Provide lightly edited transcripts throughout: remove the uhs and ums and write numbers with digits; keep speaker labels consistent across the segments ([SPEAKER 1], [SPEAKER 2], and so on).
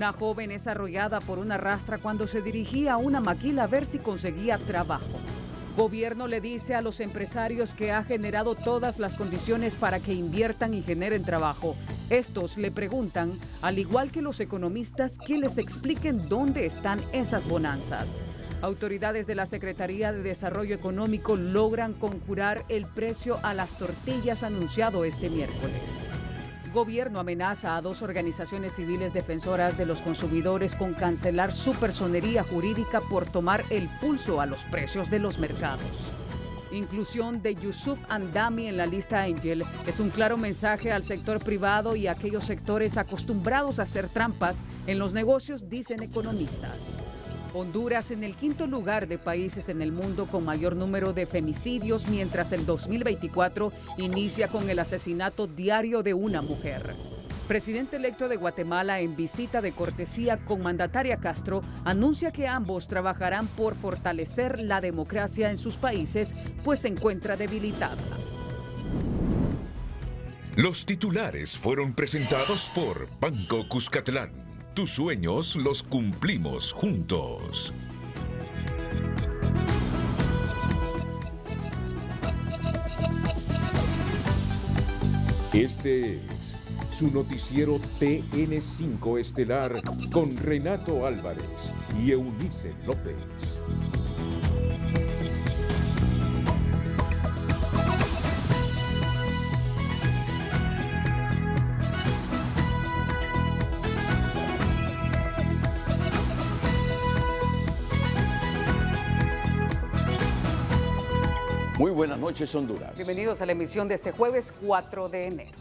[SPEAKER 1] Una joven es arrollada por una rastra cuando se dirigía a una maquila a ver si conseguía trabajo. Gobierno le dice a los empresarios que ha generado todas las condiciones para que inviertan y generen trabajo. Estos le preguntan, al igual que los economistas, que les expliquen dónde están esas bonanzas. Autoridades de la Secretaría de Desarrollo Económico logran conjurar el precio a las tortillas anunciado este miércoles. Gobierno amenaza a 2 organizaciones civiles defensoras de los consumidores con cancelar su personería jurídica por tomar el pulso a los precios de los mercados. Inclusión de Yusuf Andami en la lista Angel es un claro mensaje al sector privado y a aquellos sectores acostumbrados a hacer trampas en los negocios, dicen economistas. Honduras en el 5º lugar de países en el mundo con mayor número de femicidios, mientras el 2024 inicia con el asesinato diario de una mujer. Presidente electo de Guatemala en visita de cortesía con mandataria Castro anuncia que ambos trabajarán por fortalecer la democracia en sus países, pues se encuentra debilitada.
[SPEAKER 2] Los titulares fueron presentados por Banco Cuscatlán. Tus sueños los cumplimos juntos. Este es su noticiero TN5 Estelar con Renato Álvarez y Eunice López.
[SPEAKER 3] Muy buenas noches, Honduras.
[SPEAKER 1] Bienvenidos a la emisión de este jueves 4 de enero.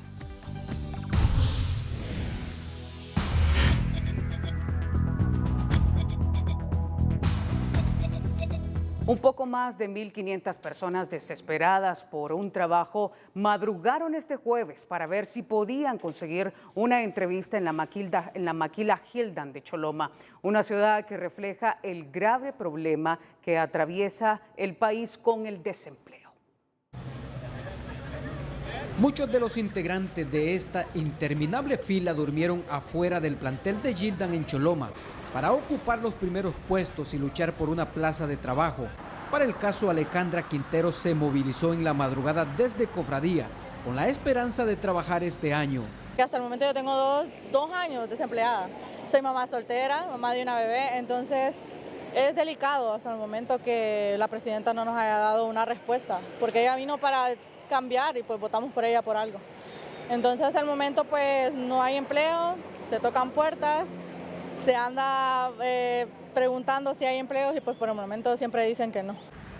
[SPEAKER 1] Un poco más de 1.500 personas desesperadas por un trabajo madrugaron este jueves para ver si podían conseguir una entrevista en la maquila Gildan de Choloma, una ciudad que refleja el grave problema que atraviesa el país con el desempleo.
[SPEAKER 4] Muchos de los integrantes de esta interminable fila durmieron afuera del plantel de Gildan en Choloma para ocupar los primeros puestos y luchar por una plaza de trabajo. Para el caso, Alejandra Quintero se movilizó en la madrugada desde Cofradía con la esperanza de trabajar este año.
[SPEAKER 5] Hasta el momento yo tengo dos años desempleada. Soy mamá soltera, mamá de una bebé, entonces es delicado hasta el momento que la presidenta no nos haya dado una respuesta, porque ella vino para cambiar y pues votamos por ella por algo. Entonces hasta el momento pues no hay empleo, se tocan puertas, se anda preguntando si hay empleos y pues por el momento siempre dicen que no.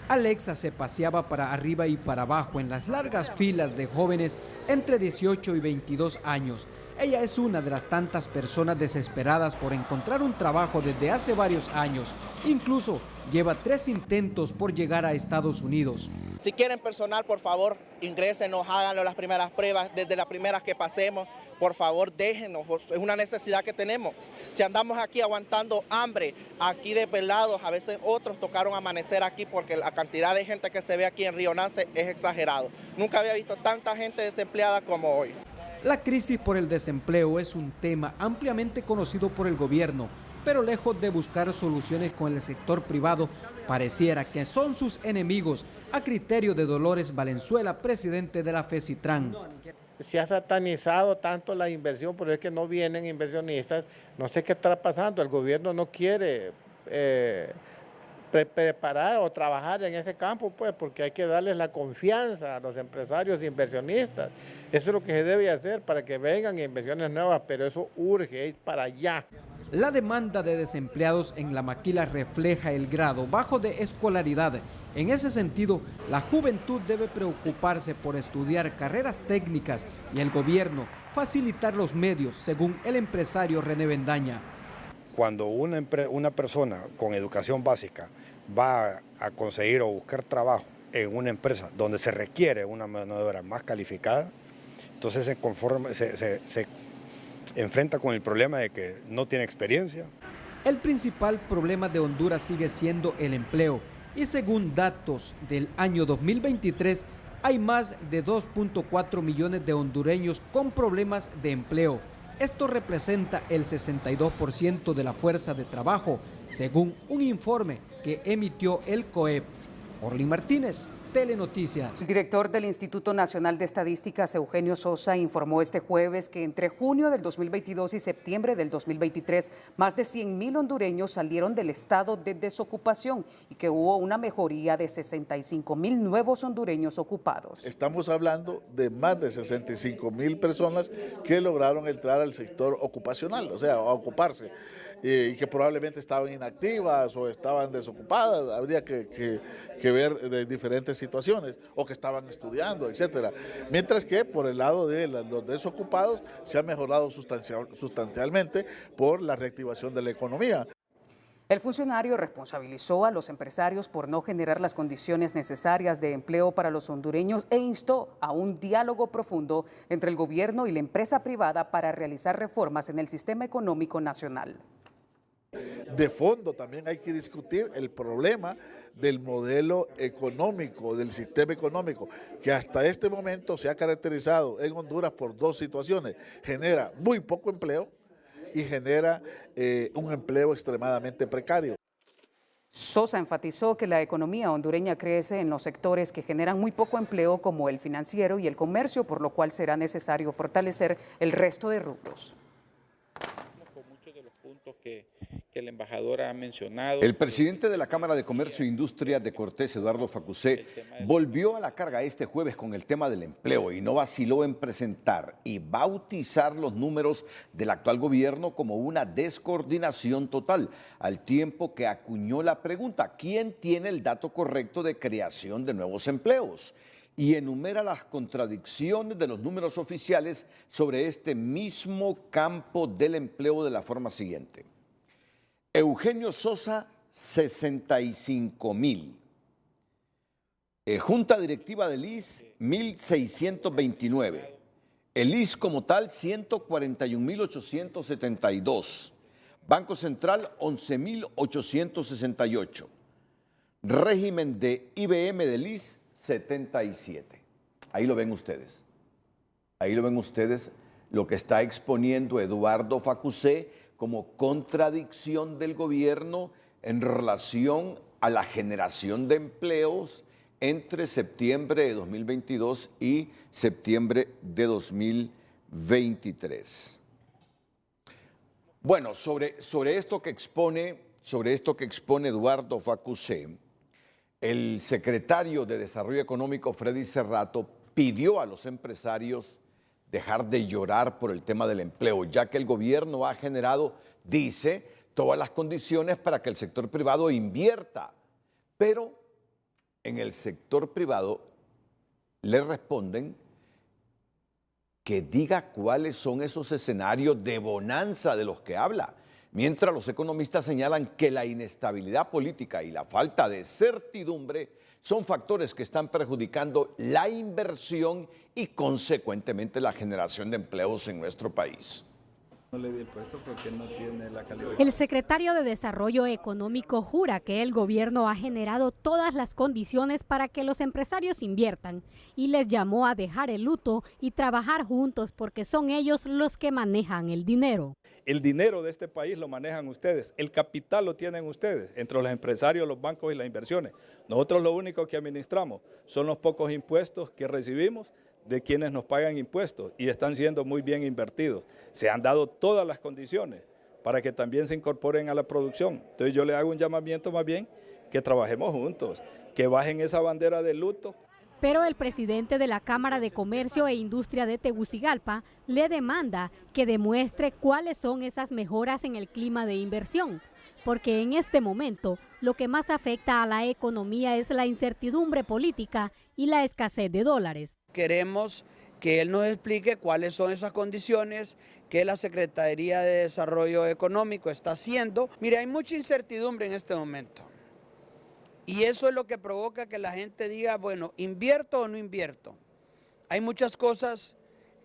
[SPEAKER 4] Alexa se paseaba para arriba y para abajo en las largas filas de jóvenes entre 18 y 22 años. Ella es una de las tantas personas desesperadas por encontrar un trabajo desde hace varios años. Incluso lleva 3 intentos por llegar a Estados Unidos.
[SPEAKER 6] Si quieren personal, por favor, ingrésenos, háganlo las primeras pruebas, desde las primeras que pasemos, por favor, déjenos, es una necesidad que tenemos. Si andamos aquí aguantando hambre, aquí desvelados, a veces otros tocaron amanecer aquí porque la cantidad de gente que se ve aquí en Río Nance es exagerado. Nunca había visto tanta gente desempleada como hoy.
[SPEAKER 4] La crisis por el desempleo es un tema ampliamente conocido por el gobierno, pero lejos de buscar soluciones con el sector privado, pareciera que son sus enemigos, a criterio de Dolores Valenzuela, presidente de la FECITRAN.
[SPEAKER 7] Se ha satanizado tanto la inversión, pero es que no vienen inversionistas. No sé qué está pasando, el gobierno no quiere preparar o trabajar en ese campo, pues, porque hay que darles la confianza a los empresarios e inversionistas. Eso es lo que se debe hacer para que vengan inversiones nuevas, pero eso urge, ir para allá.
[SPEAKER 4] La demanda de desempleados en la maquila refleja el grado bajo de escolaridad. En ese sentido, la juventud debe preocuparse por estudiar carreras técnicas y el gobierno facilitar los medios, según el empresario René Bendaña.
[SPEAKER 8] Cuando una persona con educación básica va a conseguir o buscar trabajo en una empresa donde se requiere una mano de obra más calificada, entonces se enfrenta con el problema de que no tiene experiencia.
[SPEAKER 4] El principal problema de Honduras sigue siendo el empleo y según datos del año 2023 hay más de 2.4 millones de hondureños con problemas de empleo. Esto representa el 62% de la fuerza de trabajo, según un informe que emitió el COEP. Orly Martínez, Telenoticias.
[SPEAKER 1] El director del Instituto Nacional de Estadísticas, Eugenio Sosa, informó este jueves que entre junio del 2022 y septiembre del 2023, más de 100.000 hondureños salieron del estado de desocupación y que hubo una mejoría de 65.000 nuevos hondureños ocupados.
[SPEAKER 9] Estamos hablando de más de 65.000 personas que lograron entrar al sector ocupacional, o sea, a ocuparse, y que probablemente estaban inactivas o estaban desocupadas, habría que ver de diferentes situaciones, o que estaban estudiando, etcétera. Mientras que por el lado de los desocupados se ha mejorado sustancialmente por la reactivación de la economía.
[SPEAKER 1] El funcionario responsabilizó a los empresarios por no generar las condiciones necesarias de empleo para los hondureños e instó a un diálogo profundo entre el gobierno y la empresa privada para realizar reformas en el sistema económico nacional.
[SPEAKER 9] De fondo también hay que discutir el problema del modelo económico, del sistema económico, que hasta este momento se ha caracterizado en Honduras por dos situaciones: genera muy poco empleo y genera un empleo extremadamente precario.
[SPEAKER 1] Sosa enfatizó que la economía hondureña crece en los sectores que generan muy poco empleo, como el financiero y el comercio, por lo cual será necesario fortalecer el resto de rubros.
[SPEAKER 10] Con muchos de los puntos que el embajador ha mencionado.
[SPEAKER 3] El presidente de la Cámara de Comercio e Industria de Cortés, Eduardo Facusé, volvió a la carga este jueves con el tema del empleo y no vaciló en presentar y bautizar los números del actual gobierno como una descoordinación total, al tiempo que acuñó la pregunta: ¿quién tiene el dato correcto de creación de nuevos empleos? Y enumera las contradicciones de los números oficiales sobre este mismo campo del empleo de la forma siguiente. Eugenio Sosa, 65.000. Junta Directiva del IS, 1.629. El IS como tal, 141.872. Banco Central, 11.868. Régimen de IBM del IS, 77. Ahí lo ven ustedes. Ahí lo ven ustedes lo que está exponiendo Eduardo Facusé como contradicción del gobierno en relación a la generación de empleos entre septiembre de 2022 y septiembre de 2023. Bueno, sobre esto que expone Eduardo Facusé, el secretario de Desarrollo Económico, Freddy Cerrato, pidió a los empresarios dejar de llorar por el tema del empleo, ya que el gobierno ha generado, dice, todas las condiciones para que el sector privado invierta. Pero en el sector privado le responden que diga cuáles son esos escenarios de bonanza de los que habla, mientras los economistas señalan que la inestabilidad política y la falta de certidumbre son factores que están perjudicando la inversión y consecuentemente la generación de empleos en nuestro país.
[SPEAKER 11] No le di el puesto porque no tiene la calidad.
[SPEAKER 12] El secretario de Desarrollo Económico jura que el gobierno ha generado todas las condiciones para que los empresarios inviertan y les llamó a dejar el luto y trabajar juntos porque son ellos los que manejan el dinero.
[SPEAKER 11] El dinero de este país lo manejan ustedes, el capital lo tienen ustedes, entre los empresarios, los bancos y las inversiones. Nosotros lo único que administramos son los pocos impuestos que recibimos de quienes nos pagan impuestos y están siendo muy bien invertidos. Se han dado todas las condiciones para que también se incorporen a la producción. Entonces yo le hago un llamamiento más bien que trabajemos juntos, que bajen esa bandera de luto.
[SPEAKER 12] Pero el presidente de la Cámara de Comercio e Industria de Tegucigalpa le demanda que demuestre cuáles son esas mejoras en el clima de inversión, porque en este momento lo que más afecta a la economía es la incertidumbre política y la escasez de dólares.
[SPEAKER 13] Queremos que él nos explique cuáles son esas condiciones que la Secretaría de Desarrollo Económico está haciendo. Mire, hay mucha incertidumbre en este momento. Y eso es lo que provoca que la gente diga, bueno, ¿invierto o no invierto? Hay muchas cosas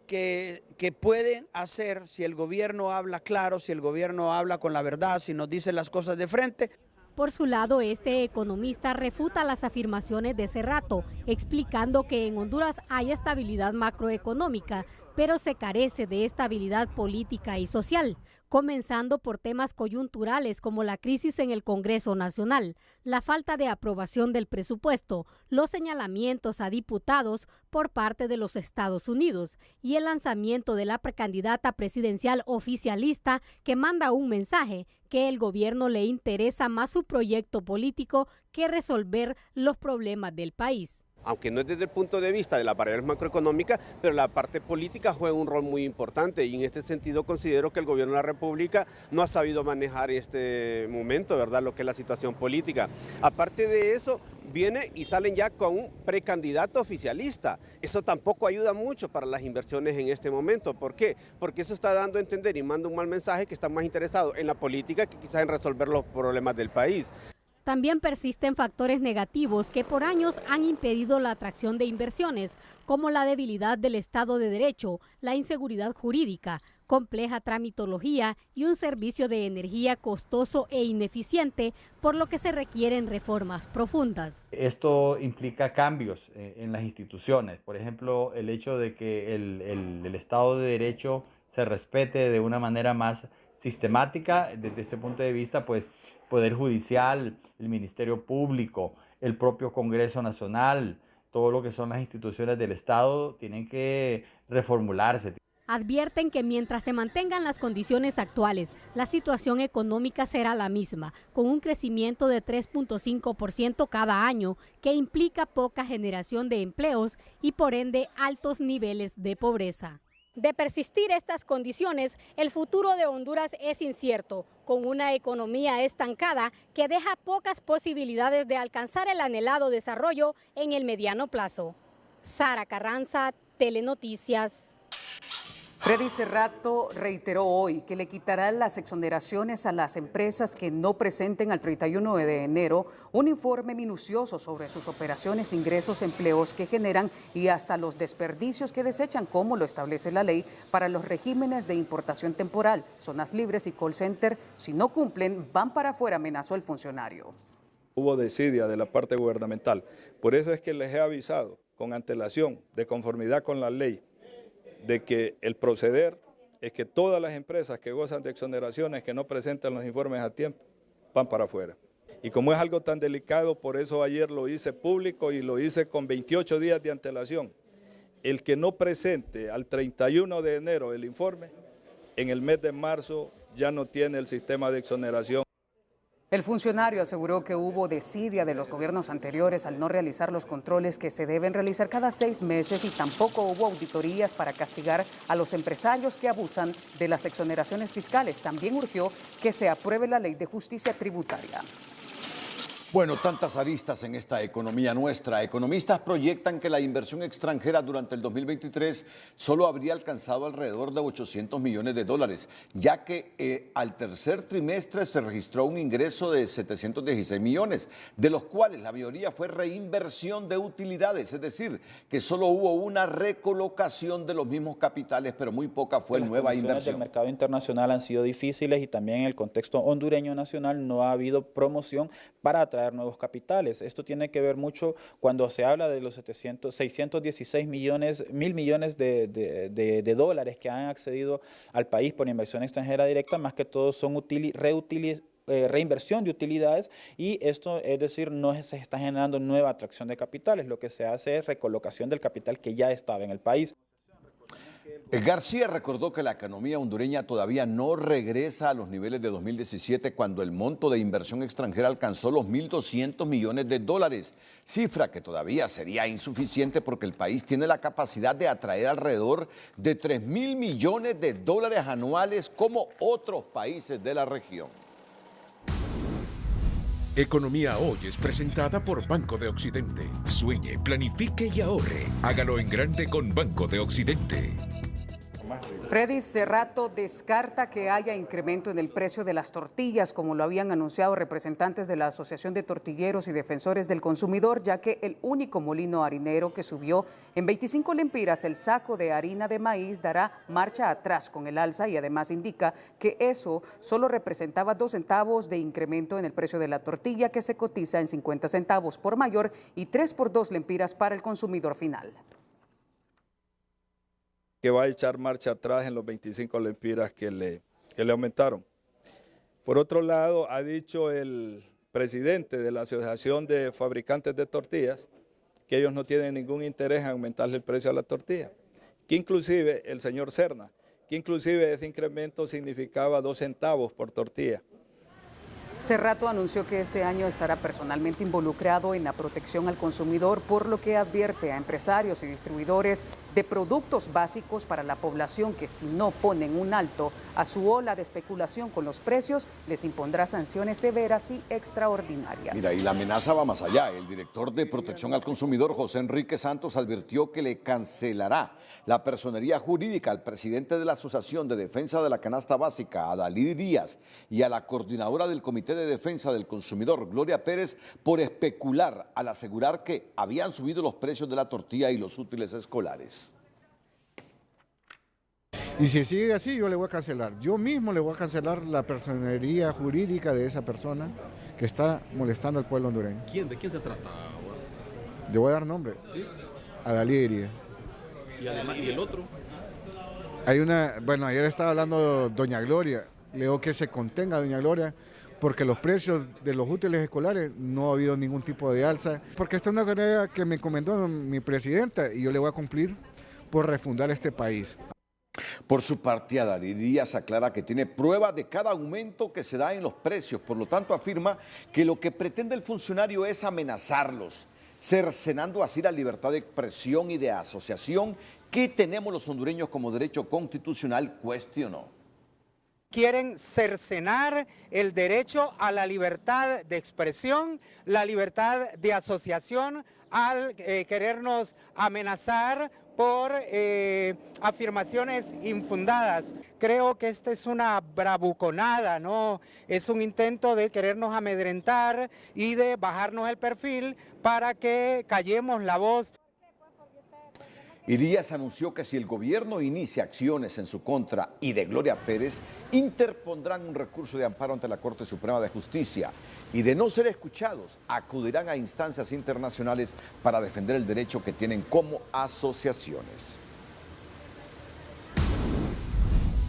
[SPEAKER 13] que pueden hacer si el gobierno habla claro, si el gobierno habla con la verdad, si nos dice las cosas de frente.
[SPEAKER 12] Por su lado, este economista refuta las afirmaciones de Cerrato, explicando que en Honduras hay estabilidad macroeconómica, pero se carece de estabilidad política y social, comenzando por temas coyunturales como la crisis en el Congreso Nacional, la falta de aprobación del presupuesto, los señalamientos a diputados por parte de los Estados Unidos y el lanzamiento de la precandidata presidencial oficialista que manda un mensaje que el gobierno le interesa más su proyecto político que resolver los problemas del país.
[SPEAKER 14] Aunque no es desde el punto de vista de las barreras macroeconómicas, pero la parte política juega un rol muy importante y en este sentido considero que el gobierno de la República no ha sabido manejar este momento, ¿verdad? Lo que es la situación política. Aparte de eso, viene y salen ya con un precandidato oficialista. Eso tampoco ayuda mucho para las inversiones en este momento. ¿Por qué? Porque eso está dando a entender y manda un mal mensaje que están más interesados en la política que quizás en resolver los problemas del país.
[SPEAKER 12] También persisten factores negativos que por años han impedido la atracción de inversiones, como la debilidad del Estado de Derecho, la inseguridad jurídica, compleja tramitología y un servicio de energía costoso e ineficiente, por lo que se requieren reformas profundas.
[SPEAKER 15] Esto implica cambios en las instituciones, por ejemplo, el hecho de que el Estado de Derecho se respete de una manera más sistemática. Desde ese punto de vista, pues, Poder Judicial, el Ministerio Público, el propio Congreso Nacional, todo lo que son las instituciones del Estado tienen que reformularse.
[SPEAKER 12] Advierten que mientras se mantengan las condiciones actuales, la situación económica será la misma, con un crecimiento de 3.5% cada año, que implica poca generación de empleos y por ende altos niveles de pobreza.
[SPEAKER 16] De persistir estas condiciones, el futuro de Honduras es incierto, con una economía estancada que deja pocas posibilidades de alcanzar el anhelado desarrollo en el mediano plazo. Sara Carranza, Telenoticias.
[SPEAKER 1] Freddy Cerrato reiteró hoy que le quitará las exoneraciones a las empresas que no presenten al 31 de enero un informe minucioso sobre sus operaciones, ingresos, empleos que generan y hasta los desperdicios que desechan, como lo establece la ley para los regímenes de importación temporal, zonas libres y call center. Si no cumplen, van para afuera, amenazó el funcionario.
[SPEAKER 11] Hubo desidia de la parte gubernamental. Por eso es que les he avisado con antelación, de conformidad con la ley, de que el proceder es que todas las empresas que gozan de exoneraciones, que no presentan los informes a tiempo, van para afuera. Y como es algo tan delicado, por eso ayer lo hice público y lo hice con 28 días de antelación. El que no presente al 31 de enero el informe, en el mes de marzo ya no tiene el sistema de exoneración.
[SPEAKER 1] El funcionario aseguró que hubo desidia de los gobiernos anteriores al no realizar los controles que se deben realizar cada 6 meses y tampoco hubo auditorías para castigar a los empresarios que abusan de las exoneraciones fiscales. También urgió que se apruebe la ley de justicia tributaria.
[SPEAKER 3] Bueno, tantas aristas en esta economía nuestra. Economistas proyectan que la inversión extranjera durante el 2023 solo habría alcanzado alrededor de 800 millones de dólares, ya que al tercer trimestre se registró un ingreso de 716 millones, de los cuales la mayoría fue reinversión de utilidades, es decir, que solo hubo una recolocación de los mismos capitales, pero muy poca fue nueva inversión.
[SPEAKER 10] Las condiciones del mercado internacional han sido difíciles y también en el contexto hondureño nacional no ha habido promoción para atraer nuevos capitales. Esto tiene que ver mucho cuando se habla de los 616 millones, mil millones de dólares que han accedido al país por inversión extranjera directa, más que todo son reinversión de utilidades, y esto, es decir, no se está generando nueva atracción de capitales, lo que se hace es recolocación del capital que ya estaba en el país.
[SPEAKER 3] García recordó que la economía hondureña todavía no regresa a los niveles de 2017, cuando el monto de inversión extranjera alcanzó los 1.200 millones de dólares, cifra que todavía sería insuficiente porque el país tiene la capacidad de atraer alrededor de 3.000 millones de dólares anuales como otros países de la región.
[SPEAKER 2] Economía Hoy es presentada por Banco de Occidente. Sueñe, planifique y ahorre. Hágalo en grande con Banco de Occidente.
[SPEAKER 1] Freddy Cerrato descarta que haya incremento en el precio de las tortillas, como lo habían anunciado representantes de la Asociación de Tortilleros y Defensores del Consumidor, ya que el único molino harinero que subió en 25 lempiras el saco de harina de maíz dará marcha atrás con el alza, y además indica que eso solo representaba 2 centavos de incremento en el precio de la tortilla, que se cotiza en 50 centavos por mayor y 3 por 2 lempiras para el consumidor final.
[SPEAKER 11] Que va a echar marcha atrás en los 25 lempiras que le aumentaron. Por otro lado, ha dicho el presidente de la Asociación de Fabricantes de Tortillas que ellos no tienen ningún interés en aumentarle el precio a la tortilla, que inclusive el señor Serna, que inclusive ese incremento significaba 2 centavos por tortilla.
[SPEAKER 1] Cerrato anunció que este año estará personalmente involucrado en la protección al consumidor, por lo que advierte a empresarios y distribuidores de productos básicos para la población que si no ponen un alto a su ola de especulación con los precios, les impondrá sanciones severas y extraordinarias.
[SPEAKER 3] Mira, y la amenaza va más allá. El director de Protección al Consumidor, José Enrique Santos, advirtió que le cancelará la personería jurídica al presidente de la Asociación de Defensa de la Canasta Básica, Adalid Díaz, y a la coordinadora del Comité de Defensa del Consumidor, Gloria Pérez, por especular al asegurar que habían subido los precios de la tortilla y los útiles escolares.
[SPEAKER 17] Y si sigue así, yo le voy a cancelar. Yo mismo le voy a cancelar la personería jurídica de esa persona que está molestando al pueblo hondureño.
[SPEAKER 18] ¿De quién se trata?
[SPEAKER 17] Le voy a dar nombre.
[SPEAKER 18] ¿Sí?
[SPEAKER 17] Adalid Díaz.
[SPEAKER 18] Y además, ¿y el otro?
[SPEAKER 17] Hay bueno, ayer estaba hablando doña Gloria. Le digo que se contenga doña Gloria, porque los precios de los útiles escolares no ha habido ningún tipo de alza, porque esta es una tarea que me encomendó mi presidenta y yo le voy a cumplir por refundar este país.
[SPEAKER 3] Por su parte, Adalid Díaz aclara que tiene prueba de cada aumento que se da en los precios, por lo tanto afirma que lo que pretende el funcionario es amenazarlos, cercenando así la libertad de expresión y de asociación que tenemos los hondureños como derecho constitucional, cuestionó.
[SPEAKER 19] Quieren cercenar el derecho a la libertad de expresión, la libertad de asociación, al querernos amenazar por afirmaciones infundadas. Creo que esta es una bravuconada, ¿no? Es un intento de querernos amedrentar y de bajarnos el perfil para que callemos la voz.
[SPEAKER 3] Y Díaz anunció que si el gobierno inicia acciones en su contra y de Gloria Pérez, interpondrán un recurso de amparo ante la Corte Suprema de Justicia y, de no ser escuchados, acudirán a instancias internacionales para defender el derecho que tienen como asociaciones.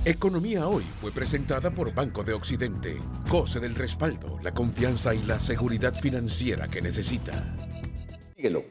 [SPEAKER 2] Economía Hoy fue presentada por Banco de Occidente. Goce del respaldo, la confianza y la seguridad financiera que necesita.
[SPEAKER 3] Síguelo.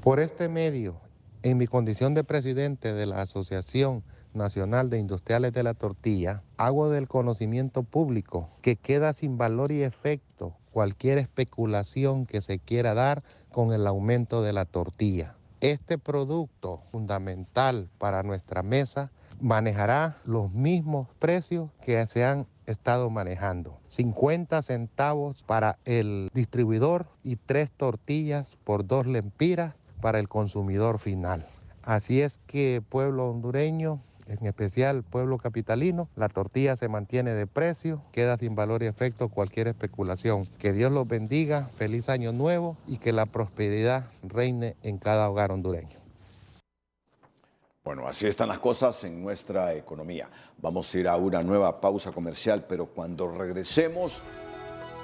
[SPEAKER 20] Por este medio, en mi condición de presidente de la Asociación Nacional de Industriales de la Tortilla, hago del conocimiento público que queda sin valor y efecto cualquier especulación que se quiera dar con el aumento de la tortilla. Este producto fundamental para nuestra mesa manejará los mismos precios que se han estado manejando. 50 centavos para el distribuidor y 3 tortillas por 2 lempiras para el consumidor final. Así es que pueblo hondureño, en especial pueblo capitalino, la tortilla se mantiene de precio, queda sin valor y efecto cualquier especulación. Que Dios los bendiga, feliz año nuevo y que la prosperidad reine en cada hogar hondureño.
[SPEAKER 3] Bueno, así están las cosas en nuestra economía. Vamos a ir a una nueva pausa comercial, pero cuando regresemos,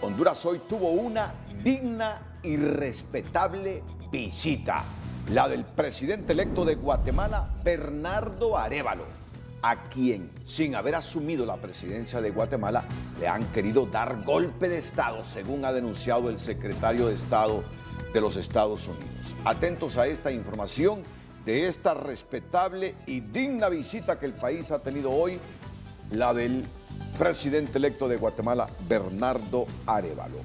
[SPEAKER 3] Honduras hoy tuvo una digna y respetable visita, la del presidente electo de Guatemala, Bernardo Arévalo, a quien, sin haber asumido la presidencia de Guatemala, le han querido dar golpe de Estado, según ha denunciado el secretario de Estado de los Estados Unidos. Atentos a esta información de esta respetable y digna visita que el país ha tenido hoy, la del presidente electo de Guatemala, Bernardo Arévalo.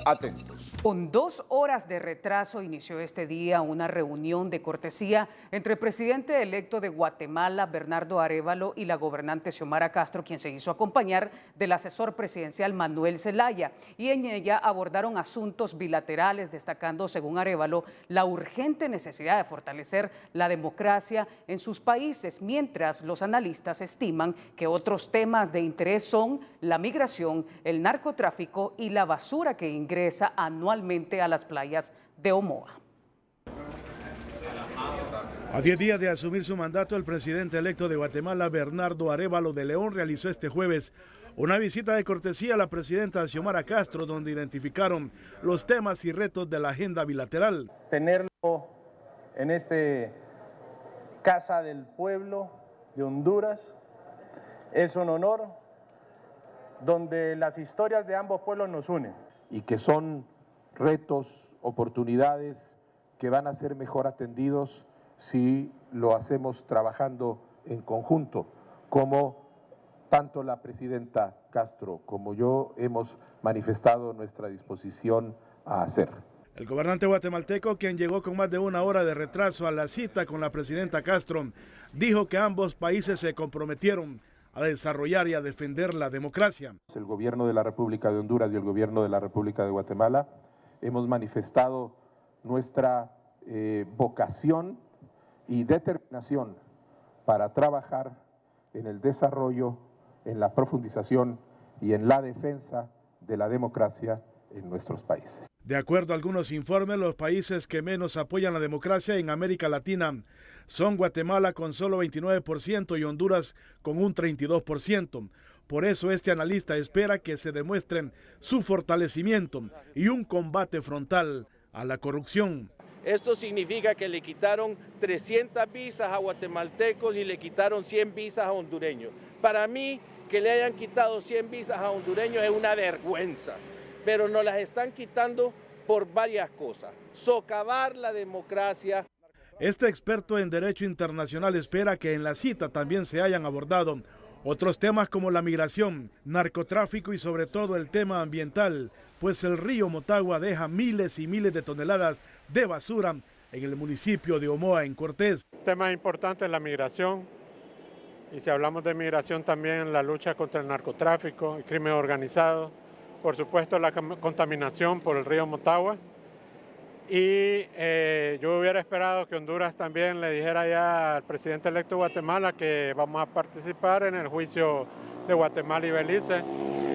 [SPEAKER 3] Atentos.
[SPEAKER 1] Con 2 horas de retraso inició este día una reunión de cortesía entre el presidente electo de Guatemala, Bernardo Arévalo, y la gobernante Xiomara Castro, quien se hizo acompañar del asesor presidencial Manuel Zelaya. Y en ella abordaron asuntos bilaterales, destacando, según Arévalo, la urgente necesidad de fortalecer la democracia en sus países, mientras los analistas estiman que otros temas de interés son la migración, el narcotráfico y la basura que ingresa anualmente a las playas de Omoa.
[SPEAKER 21] A 10 días de asumir su mandato, el presidente electo de Guatemala, Bernardo Arévalo de León, realizó este jueves una visita de cortesía a la presidenta Xiomara Castro, donde identificaron los temas y retos de la agenda bilateral.
[SPEAKER 22] Tenerlo en este Casa del Pueblo de Honduras es un honor, donde las historias de ambos pueblos nos unen y que son retos, oportunidades que van a ser mejor atendidos si lo hacemos trabajando en conjunto, como tanto la presidenta Castro como yo hemos manifestado nuestra disposición a hacer.
[SPEAKER 21] El gobernante guatemalteco, quien llegó con más de 1 hora de retraso a la cita con la presidenta Castro, dijo que ambos países se comprometieron a desarrollar y a defender la democracia.
[SPEAKER 22] El gobierno de la República de Honduras y el gobierno de la República de Guatemala hemos manifestado nuestra vocación y determinación para trabajar en el desarrollo, en la profundización y en la defensa de la democracia en nuestros países.
[SPEAKER 21] De acuerdo a algunos informes, los países que menos apoyan la democracia en América Latina son Guatemala con solo 29% y Honduras con un 32%. Por eso este analista espera que se demuestren su fortalecimiento y un combate frontal a la corrupción.
[SPEAKER 23] Esto significa que le quitaron 300 visas a guatemaltecos y le quitaron 100 visas a hondureños. Para mí, que le hayan quitado 100 visas a hondureños es una vergüenza, pero nos las están quitando por varias cosas. Socavar la democracia.
[SPEAKER 21] Este experto en Derecho Internacional espera que en la cita también se hayan abordado otros temas como la migración, narcotráfico y sobre todo el tema ambiental, pues el río Motagua deja miles y miles de toneladas de basura en el municipio de Omoa, en Cortés.
[SPEAKER 22] Tema importante es la migración, y si hablamos de migración también la lucha contra el narcotráfico, el crimen organizado, por supuesto la contaminación por el río Motagua. Y yo hubiera esperado que Honduras también le dijera ya al presidente electo de Guatemala que vamos a participar en el juicio de Guatemala y Belice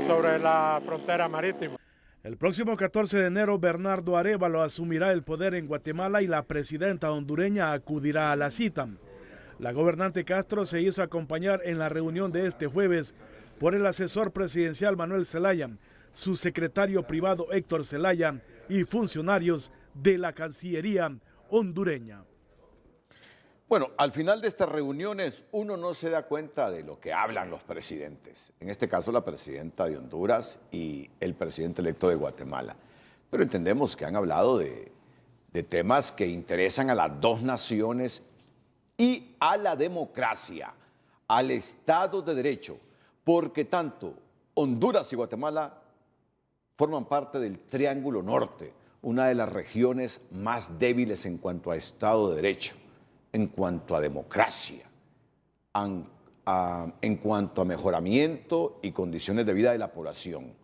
[SPEAKER 22] sobre la frontera marítima.
[SPEAKER 21] El próximo 14 de enero, Bernardo Arévalo asumirá el poder en Guatemala y la presidenta hondureña acudirá a la cita. La gobernante Castro se hizo acompañar en la reunión de este jueves por el asesor presidencial Manuel Zelaya, su secretario privado Héctor Zelaya y funcionarios de la Cancillería hondureña.
[SPEAKER 3] Bueno, al final de estas reuniones uno no se da cuenta de lo que hablan los presidentes, en este caso la presidenta de Honduras y el presidente electo de Guatemala, pero entendemos que han hablado de temas que interesan a las dos naciones y a la democracia, al Estado de Derecho, porque tanto Honduras y Guatemala forman parte del Triángulo Norte, una de las regiones más débiles en cuanto a Estado de Derecho, en cuanto a democracia, en cuanto a mejoramiento y condiciones de vida de la población.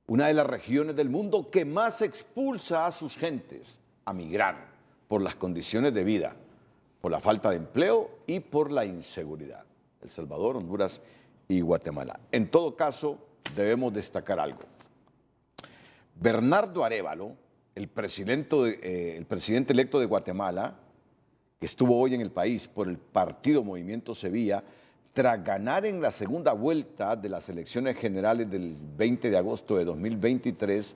[SPEAKER 3] Una de las regiones del mundo que más expulsa a sus gentes a migrar por las condiciones de vida, por la falta de empleo y por la inseguridad. El Salvador, Honduras y Guatemala. En todo caso, debemos destacar algo. Bernardo Arévalo, el presidente electo de Guatemala, que estuvo hoy en el país por el partido Movimiento Sevilla, tras ganar en la segunda vuelta de las elecciones generales del 20 de agosto de 2023,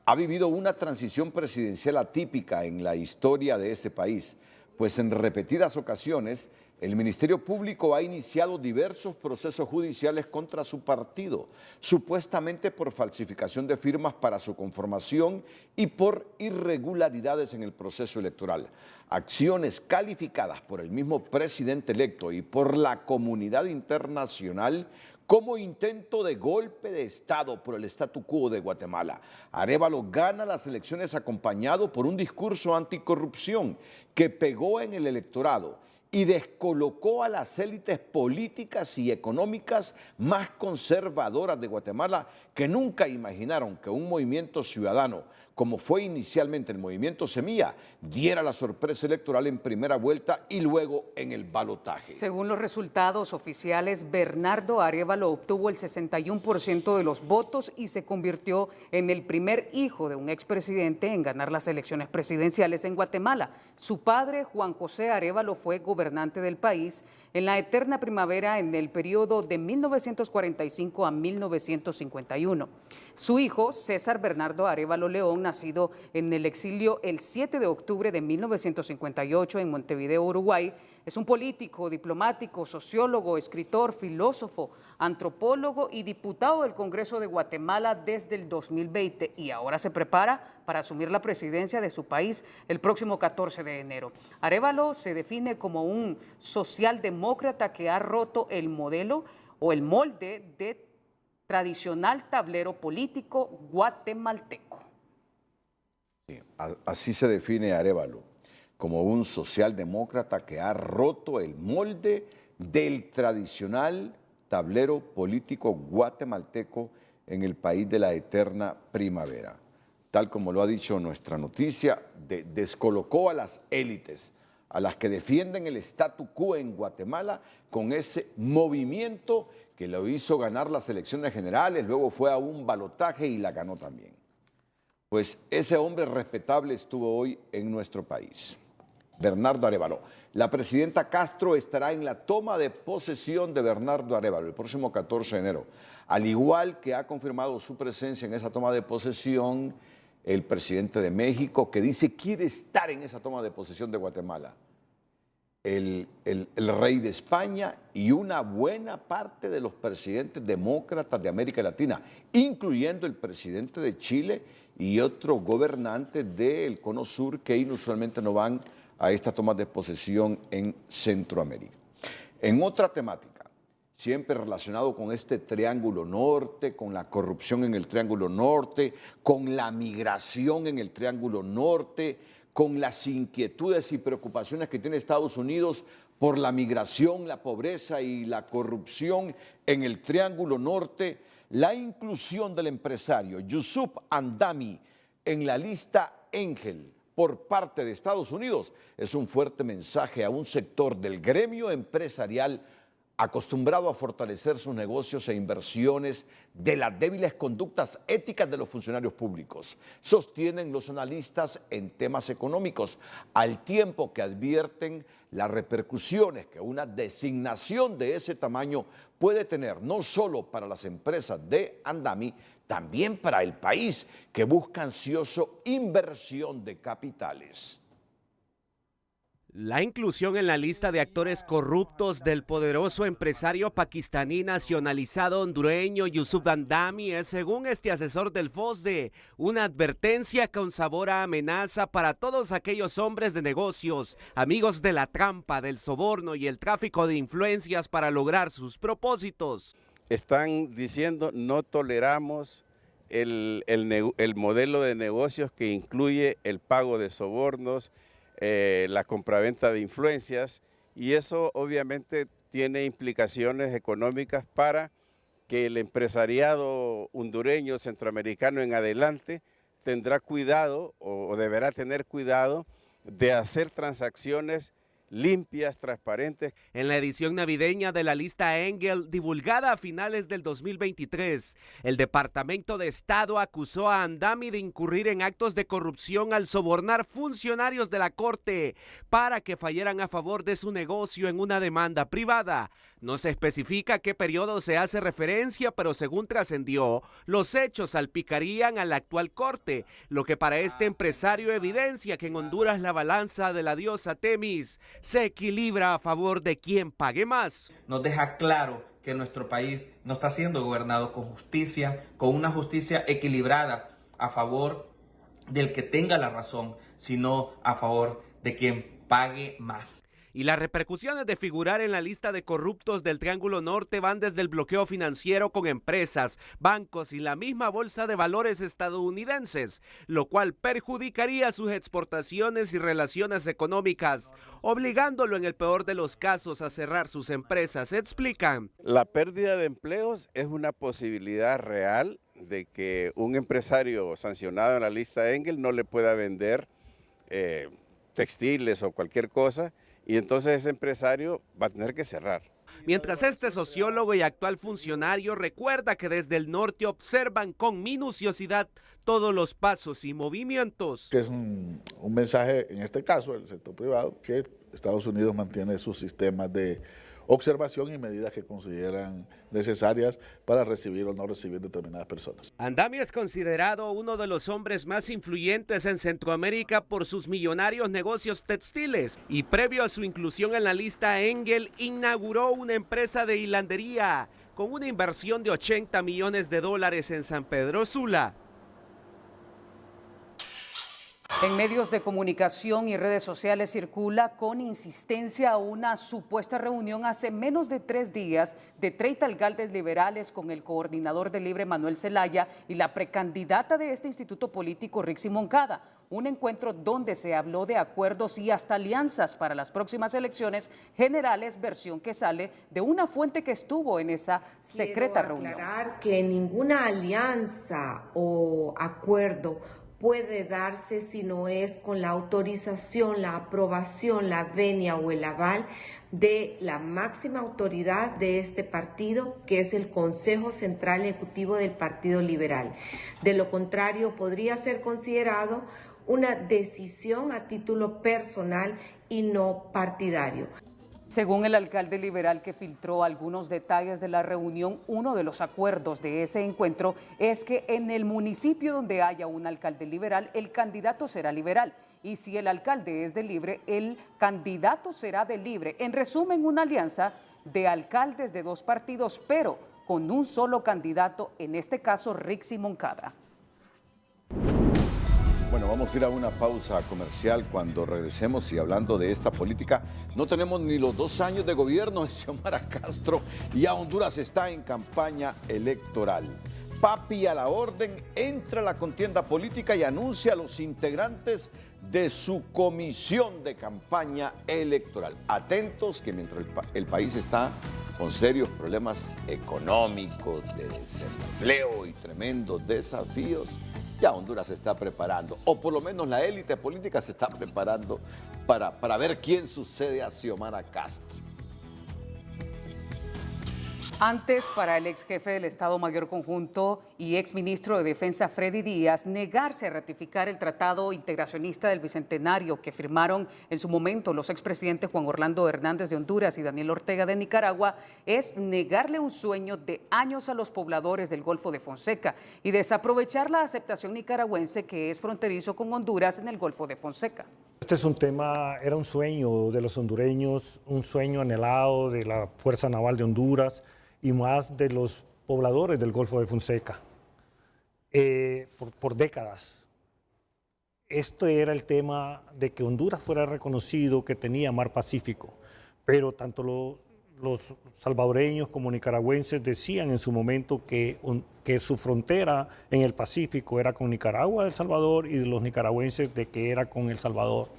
[SPEAKER 3] ha vivido una transición presidencial atípica en la historia de ese país, pues en repetidas ocasiones el Ministerio Público ha iniciado diversos procesos judiciales contra su partido, supuestamente por falsificación de firmas para su conformación y por irregularidades en el proceso electoral. Acciones calificadas por el mismo presidente electo y por la comunidad internacional como intento de golpe de Estado por el statu quo de Guatemala. Arévalo gana las elecciones acompañado por un discurso anticorrupción que pegó en el electorado y descolocó a las élites políticas y económicas más conservadoras de Guatemala, que nunca imaginaron que un movimiento ciudadano, como fue inicialmente el movimiento Semilla, diera la sorpresa electoral en primera vuelta y luego en el balotaje.
[SPEAKER 1] Según los resultados oficiales, Bernardo Arévalo obtuvo el 61% de los votos y se convirtió en el primer hijo de un expresidente en ganar las elecciones presidenciales en Guatemala. Su padre, Juan José Arévalo, fue gobernante del país en la eterna primavera en el periodo de 1945 a 1951. Su hijo, César Bernardo Arévalo León, nacido en el exilio el 7 de octubre de 1958 en Montevideo, Uruguay, es un político, diplomático, sociólogo, escritor, filósofo, antropólogo y diputado del Congreso de Guatemala desde el 2020 y ahora se prepara para asumir la presidencia de su país el próximo 14 de enero. Arévalo se define como un socialdemócrata que ha roto el modelo o el molde de tradicional tablero político guatemalteco.
[SPEAKER 3] Sí, así se define Arévalo, como un socialdemócrata que ha roto el molde del tradicional tablero político guatemalteco en el país de la eterna primavera. Tal como lo ha dicho nuestra noticia, descolocó a las élites, a las que defienden el statu quo en Guatemala, con ese movimiento que lo hizo ganar las elecciones generales, luego fue a un balotaje y la ganó también. Pues ese hombre respetable estuvo hoy en nuestro país, Bernardo Arévalo. La presidenta Castro estará en la toma de posesión de Bernardo Arévalo el próximo 14 de enero, al igual que ha confirmado su presencia en esa toma de posesión el presidente de México, que dice quiere estar en esa toma de posesión de Guatemala, el rey de España y una buena parte de los presidentes demócratas de América Latina, incluyendo el presidente de Chile y otros gobernantes del Cono Sur que inusualmente no van a esta toma de posesión en Centroamérica. En otra temática, siempre relacionado con este Triángulo Norte, con la corrupción en el Triángulo Norte, con la migración en el Triángulo Norte, con las inquietudes y preocupaciones que tiene Estados Unidos por la migración, la pobreza y la corrupción en el Triángulo Norte, la inclusión del empresario Yusuf Andami en la lista Engel por parte de Estados Unidos es un fuerte mensaje a un sector del gremio empresarial acostumbrado a fortalecer sus negocios e inversiones de las débiles conductas éticas de los funcionarios públicos, sostienen los analistas en temas económicos, al tiempo que advierten las repercusiones que una designación de ese tamaño puede tener no solo para las empresas de Andami, también para el país que busca ansioso inversión de capitales.
[SPEAKER 5] La inclusión en la lista de actores corruptos del poderoso empresario pakistaní nacionalizado hondureño Yusuf Andami es, según este asesor del FOSDE, una advertencia con sabor a amenaza para todos aquellos hombres de negocios, amigos de la trampa, del soborno y el tráfico de influencias para lograr sus propósitos.
[SPEAKER 6] Están diciendo no toleramos el modelo de negocios que incluye el pago de sobornos, la compraventa de influencias, y eso obviamente tiene implicaciones económicas para que el empresariado hondureño, centroamericano en adelante tendrá cuidado o deberá tener cuidado de hacer transacciones limpias, transparentes.
[SPEAKER 5] En la edición navideña de la lista Engel, divulgada a finales del 2023, el Departamento de Estado acusó a Andami de incurrir en actos de corrupción al sobornar funcionarios de la Corte para que fallaran a favor de su negocio en una demanda privada. No se especifica a qué periodo se hace referencia, pero según trascendió, los hechos salpicarían a la actual Corte, lo que para este empresario evidencia que en Honduras la balanza de la diosa Temis se equilibra a favor de quien pague más.
[SPEAKER 7] Nos deja claro que nuestro país no está siendo gobernado con justicia, con una justicia equilibrada a favor del que tenga la razón, sino a favor de quien pague más.
[SPEAKER 5] Y las repercusiones de figurar en la lista de corruptos del Triángulo Norte van desde el bloqueo financiero con empresas, bancos y la misma bolsa de valores estadounidenses, lo cual perjudicaría sus exportaciones y relaciones económicas, obligándolo en el peor de los casos a cerrar sus empresas, explican.
[SPEAKER 6] La pérdida de empleos es una posibilidad real de que un empresario sancionado en la lista Engel no le pueda vender textiles o cualquier cosa, y entonces ese empresario va a tener que cerrar.
[SPEAKER 5] Mientras este sociólogo y actual funcionario recuerda que desde el norte observan con minuciosidad todos los pasos y movimientos.
[SPEAKER 4] Que es un mensaje, en este caso, del sector privado, que Estados Unidos mantiene sus sistemas de observación y medidas que consideran necesarias para recibir o no recibir determinadas personas.
[SPEAKER 5] Andami es considerado uno de los hombres más influyentes en Centroamérica por sus millonarios negocios textiles y previo a su inclusión en la lista Engel inauguró una empresa de hilandería con una inversión de $80 millones en San Pedro Sula.
[SPEAKER 1] En medios de comunicación y redes sociales circula con insistencia una supuesta reunión hace menos de 3 días de 30 alcaldes liberales con el coordinador de Libre Manuel Zelaya y la precandidata de este instituto político Rixi Moncada. Un encuentro donde se habló de acuerdos y hasta alianzas para las próximas elecciones generales, versión que sale de una fuente que estuvo en esa secreta reunión.
[SPEAKER 8] Quiero aclarar que ninguna alianza o acuerdo puede darse si no es con la autorización, la aprobación, la venia o el aval de la máxima autoridad de este partido, que es el Consejo Central Ejecutivo del Partido Liberal. De lo contrario, podría ser considerado una decisión a título personal y no partidario.
[SPEAKER 1] Según el alcalde liberal que filtró algunos detalles de la reunión, uno de los acuerdos de ese encuentro es que en el municipio donde haya un alcalde liberal, el candidato será liberal. Y si el alcalde es de Libre, el candidato será de Libre. En resumen, una alianza de alcaldes de 2 partidos, pero con un solo candidato, en este caso Rixi Moncada.
[SPEAKER 3] Bueno, vamos a ir a una pausa comercial. Cuando regresemos y hablando de esta política, no tenemos ni los 2 años de gobierno de Xiomara Castro y a Honduras está en campaña electoral. Papi a la orden entra a la contienda política y anuncia a los integrantes de su comisión de campaña electoral. Atentos que mientras el país está con serios problemas económicos, de desempleo y tremendos desafíos, ya Honduras se está preparando, o por lo menos la élite política se está preparando para ver quién sucede a Xiomara Castro.
[SPEAKER 1] Antes, para el ex jefe del Estado Mayor Conjunto y ex ministro de Defensa Freddy Díaz, negarse a ratificar el tratado integracionista del Bicentenario que firmaron en su momento los expresidentes Juan Orlando Hernández de Honduras y Daniel Ortega de Nicaragua es negarle un sueño de años a los pobladores del Golfo de Fonseca y desaprovechar la aceptación nicaragüense que es fronterizo con Honduras en el Golfo de Fonseca.
[SPEAKER 9] Este es un tema, era un sueño de los hondureños, un sueño anhelado de la Fuerza Naval de Honduras y más de los pobladores del Golfo de Fonseca por décadas. Este era el tema de que Honduras fuera reconocido que tenía mar Pacífico, pero tanto los salvadoreños como nicaragüenses decían en su momento que su frontera en el Pacífico era con Nicaragua, El Salvador, y de los nicaragüenses de que era con El Salvador.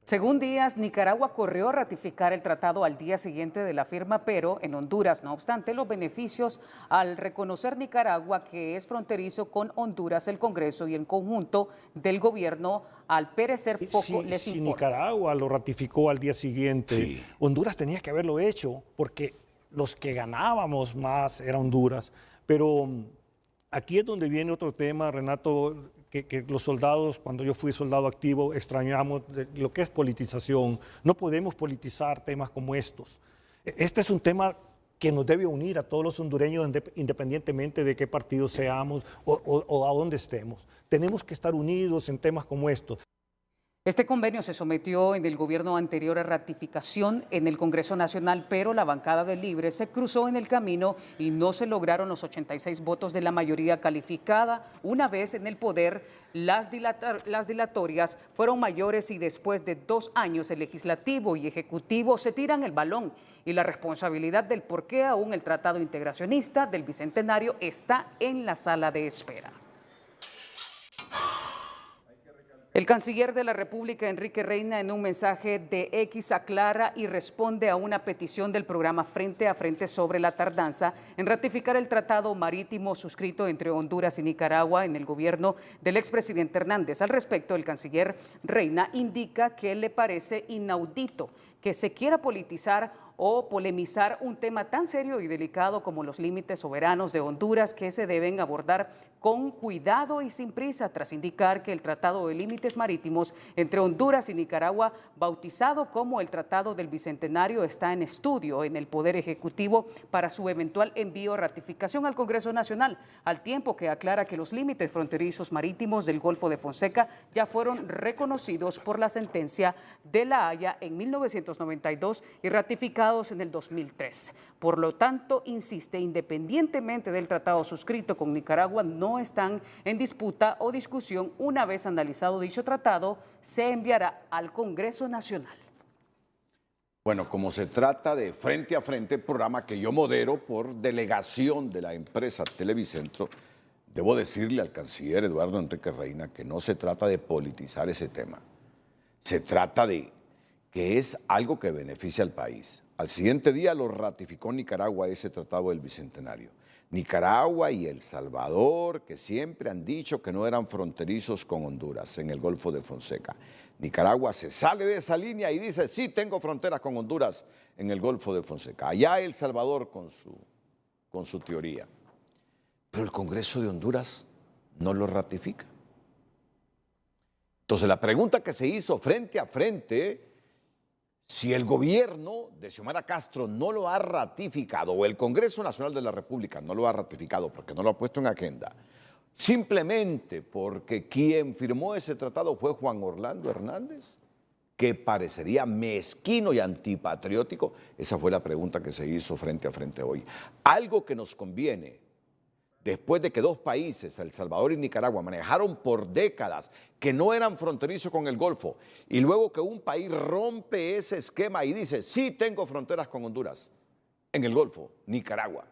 [SPEAKER 1] Según Díaz, Nicaragua corrió a ratificar el tratado al día siguiente de la firma, pero en Honduras, no obstante, los beneficios al reconocer Nicaragua, que es fronterizo con Honduras, el Congreso y el conjunto del gobierno, al parecer poco les importa.
[SPEAKER 9] Si Nicaragua lo ratificó al día siguiente, sí, Honduras tenía que haberlo hecho, porque los que ganábamos más era Honduras. Pero aquí es donde viene otro tema, Renato, que los soldados, cuando yo fui soldado activo, extrañamos lo que es politización. No podemos politizar temas como estos. Este es un tema que nos debe unir a todos los hondureños independientemente de qué partido seamos o a dónde estemos. Tenemos que estar unidos en temas como estos.
[SPEAKER 1] Este convenio se sometió en el gobierno anterior a ratificación en el Congreso Nacional, pero la bancada de Libre se cruzó en el camino y no se lograron los 86 votos de la mayoría calificada. Una vez en el poder, las dilatorias fueron mayores y después de 2 años el legislativo y ejecutivo se tiran el balón y la responsabilidad del por qué aún el tratado integracionista del Bicentenario está en la sala de espera. El canciller de la República, Enrique Reina, en un mensaje de X aclara y responde a una petición del programa Frente a Frente sobre la tardanza en ratificar el tratado marítimo suscrito entre Honduras y Nicaragua en el gobierno del expresidente Hernández. Al respecto, el canciller Reina indica que le parece inaudito que se quiera politizar o polemizar un tema tan serio y delicado como los límites soberanos de Honduras, que se deben abordar con cuidado y sin prisa, tras indicar que el Tratado de Límites Marítimos entre Honduras y Nicaragua, bautizado como el Tratado del Bicentenario, está en estudio en el Poder Ejecutivo para su eventual envío a ratificación al Congreso Nacional, al tiempo que aclara que los límites fronterizos marítimos del Golfo de Fonseca ya fueron reconocidos por la sentencia de La Haya en 1992 y ratificados en el 2003. Por lo tanto, insiste, independientemente del tratado suscrito con Nicaragua, no están en disputa o discusión. Una vez analizado dicho tratado, se enviará al Congreso Nacional.
[SPEAKER 3] Bueno, como se trata de Frente a Frente, programa que yo modero por delegación de la empresa Televicentro, debo decirle al canciller Eduardo Enrique Reina que no se trata de politizar ese tema. Se trata de que es algo que beneficia al país. Al siguiente día lo ratificó Nicaragua ese tratado del Bicentenario. Nicaragua y El Salvador, que siempre han dicho que no eran fronterizos con Honduras en el Golfo de Fonseca. Nicaragua se sale de esa línea y dice, sí, tengo fronteras con Honduras en el Golfo de Fonseca. Allá El Salvador con su teoría. Pero el Congreso de Honduras no lo ratifica. Entonces la pregunta que se hizo Frente a Frente, si el gobierno de Xiomara Castro no lo ha ratificado o el Congreso Nacional de la República no lo ha ratificado porque no lo ha puesto en agenda, simplemente porque quien firmó ese tratado fue Juan Orlando Hernández, que parecería mezquino y antipatriótico, esa fue la pregunta que se hizo Frente a Frente hoy. Algo que nos conviene, después de que 2 países, El Salvador y Nicaragua, manejaron por décadas que no eran fronterizos con el Golfo, y luego que un país rompe ese esquema y dice, sí tengo fronteras con Honduras en el Golfo, Nicaragua,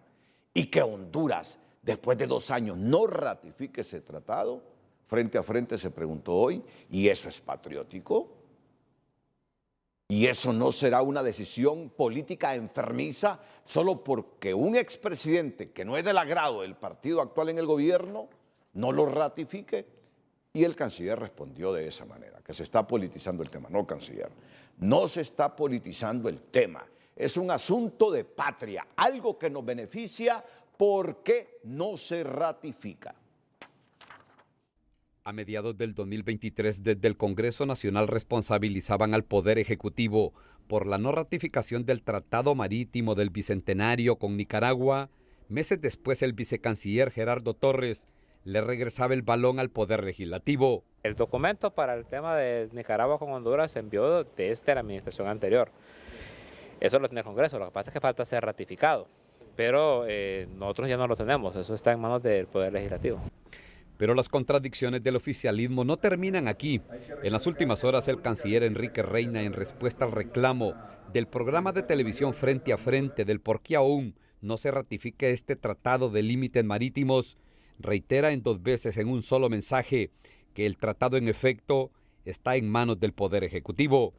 [SPEAKER 3] y que Honduras, después de 2 años, no ratifique ese tratado, Frente a Frente se preguntó hoy, ¿y eso es patriótico? ¿Y eso no será una decisión política enfermiza solo porque un expresidente que no es del agrado del partido actual en el gobierno no lo ratifique? Y el canciller respondió de esa manera, que se está politizando el tema. No, canciller, no se está politizando el tema. Es un asunto de patria, algo que nos beneficia porque no se ratifica.
[SPEAKER 13] A mediados del 2023, desde el Congreso Nacional responsabilizaban al Poder Ejecutivo por la no ratificación del Tratado Marítimo del Bicentenario con Nicaragua. Meses después, el vicecanciller Gerardo Torres le regresaba el balón al Poder Legislativo.
[SPEAKER 14] El documento para el tema de Nicaragua con Honduras se envió desde la administración anterior. Eso lo tiene el Congreso, lo que pasa es que falta ser ratificado, pero nosotros ya no lo tenemos, eso está en manos del Poder Legislativo.
[SPEAKER 13] Pero las contradicciones del oficialismo no terminan aquí. En las últimas horas, el canciller Enrique Reina, en respuesta al reclamo del programa de televisión Frente a Frente del por qué aún no se ratifica este tratado de límites marítimos, reitera en 2 veces en un solo mensaje que el tratado en efecto está en manos del Poder Ejecutivo.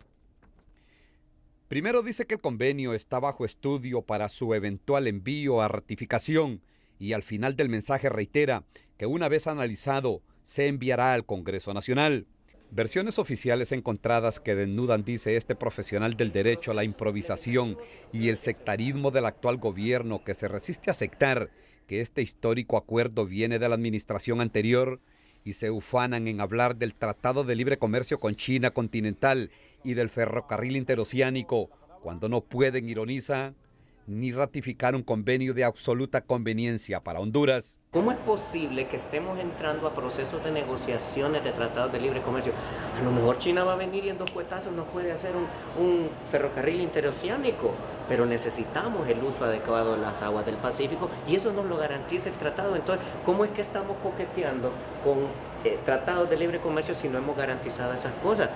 [SPEAKER 13] Primero dice que el convenio está bajo estudio para su eventual envío a ratificación y al final del mensaje reitera que una vez analizado se enviará al Congreso Nacional. Versiones oficiales encontradas que desnudan, dice este profesional del derecho, a la improvisación y el sectarismo del actual gobierno, que se resiste a aceptar que este histórico acuerdo viene de la administración anterior, y se ufanan en hablar del Tratado de Libre Comercio con China continental y del ferrocarril interoceánico, cuando no pueden, ironiza, ni ratificar un convenio de absoluta conveniencia para Honduras.
[SPEAKER 12] ¿Cómo es posible que estemos entrando a procesos de negociaciones de tratados de libre comercio? A lo mejor China va a venir y en 2 cuetazos nos puede hacer un ferrocarril interoceánico, pero necesitamos el uso adecuado de las aguas del Pacífico y eso nos lo garantiza el tratado. Entonces, ¿cómo es que estamos coqueteando con tratados de libre comercio si no hemos garantizado esas cosas?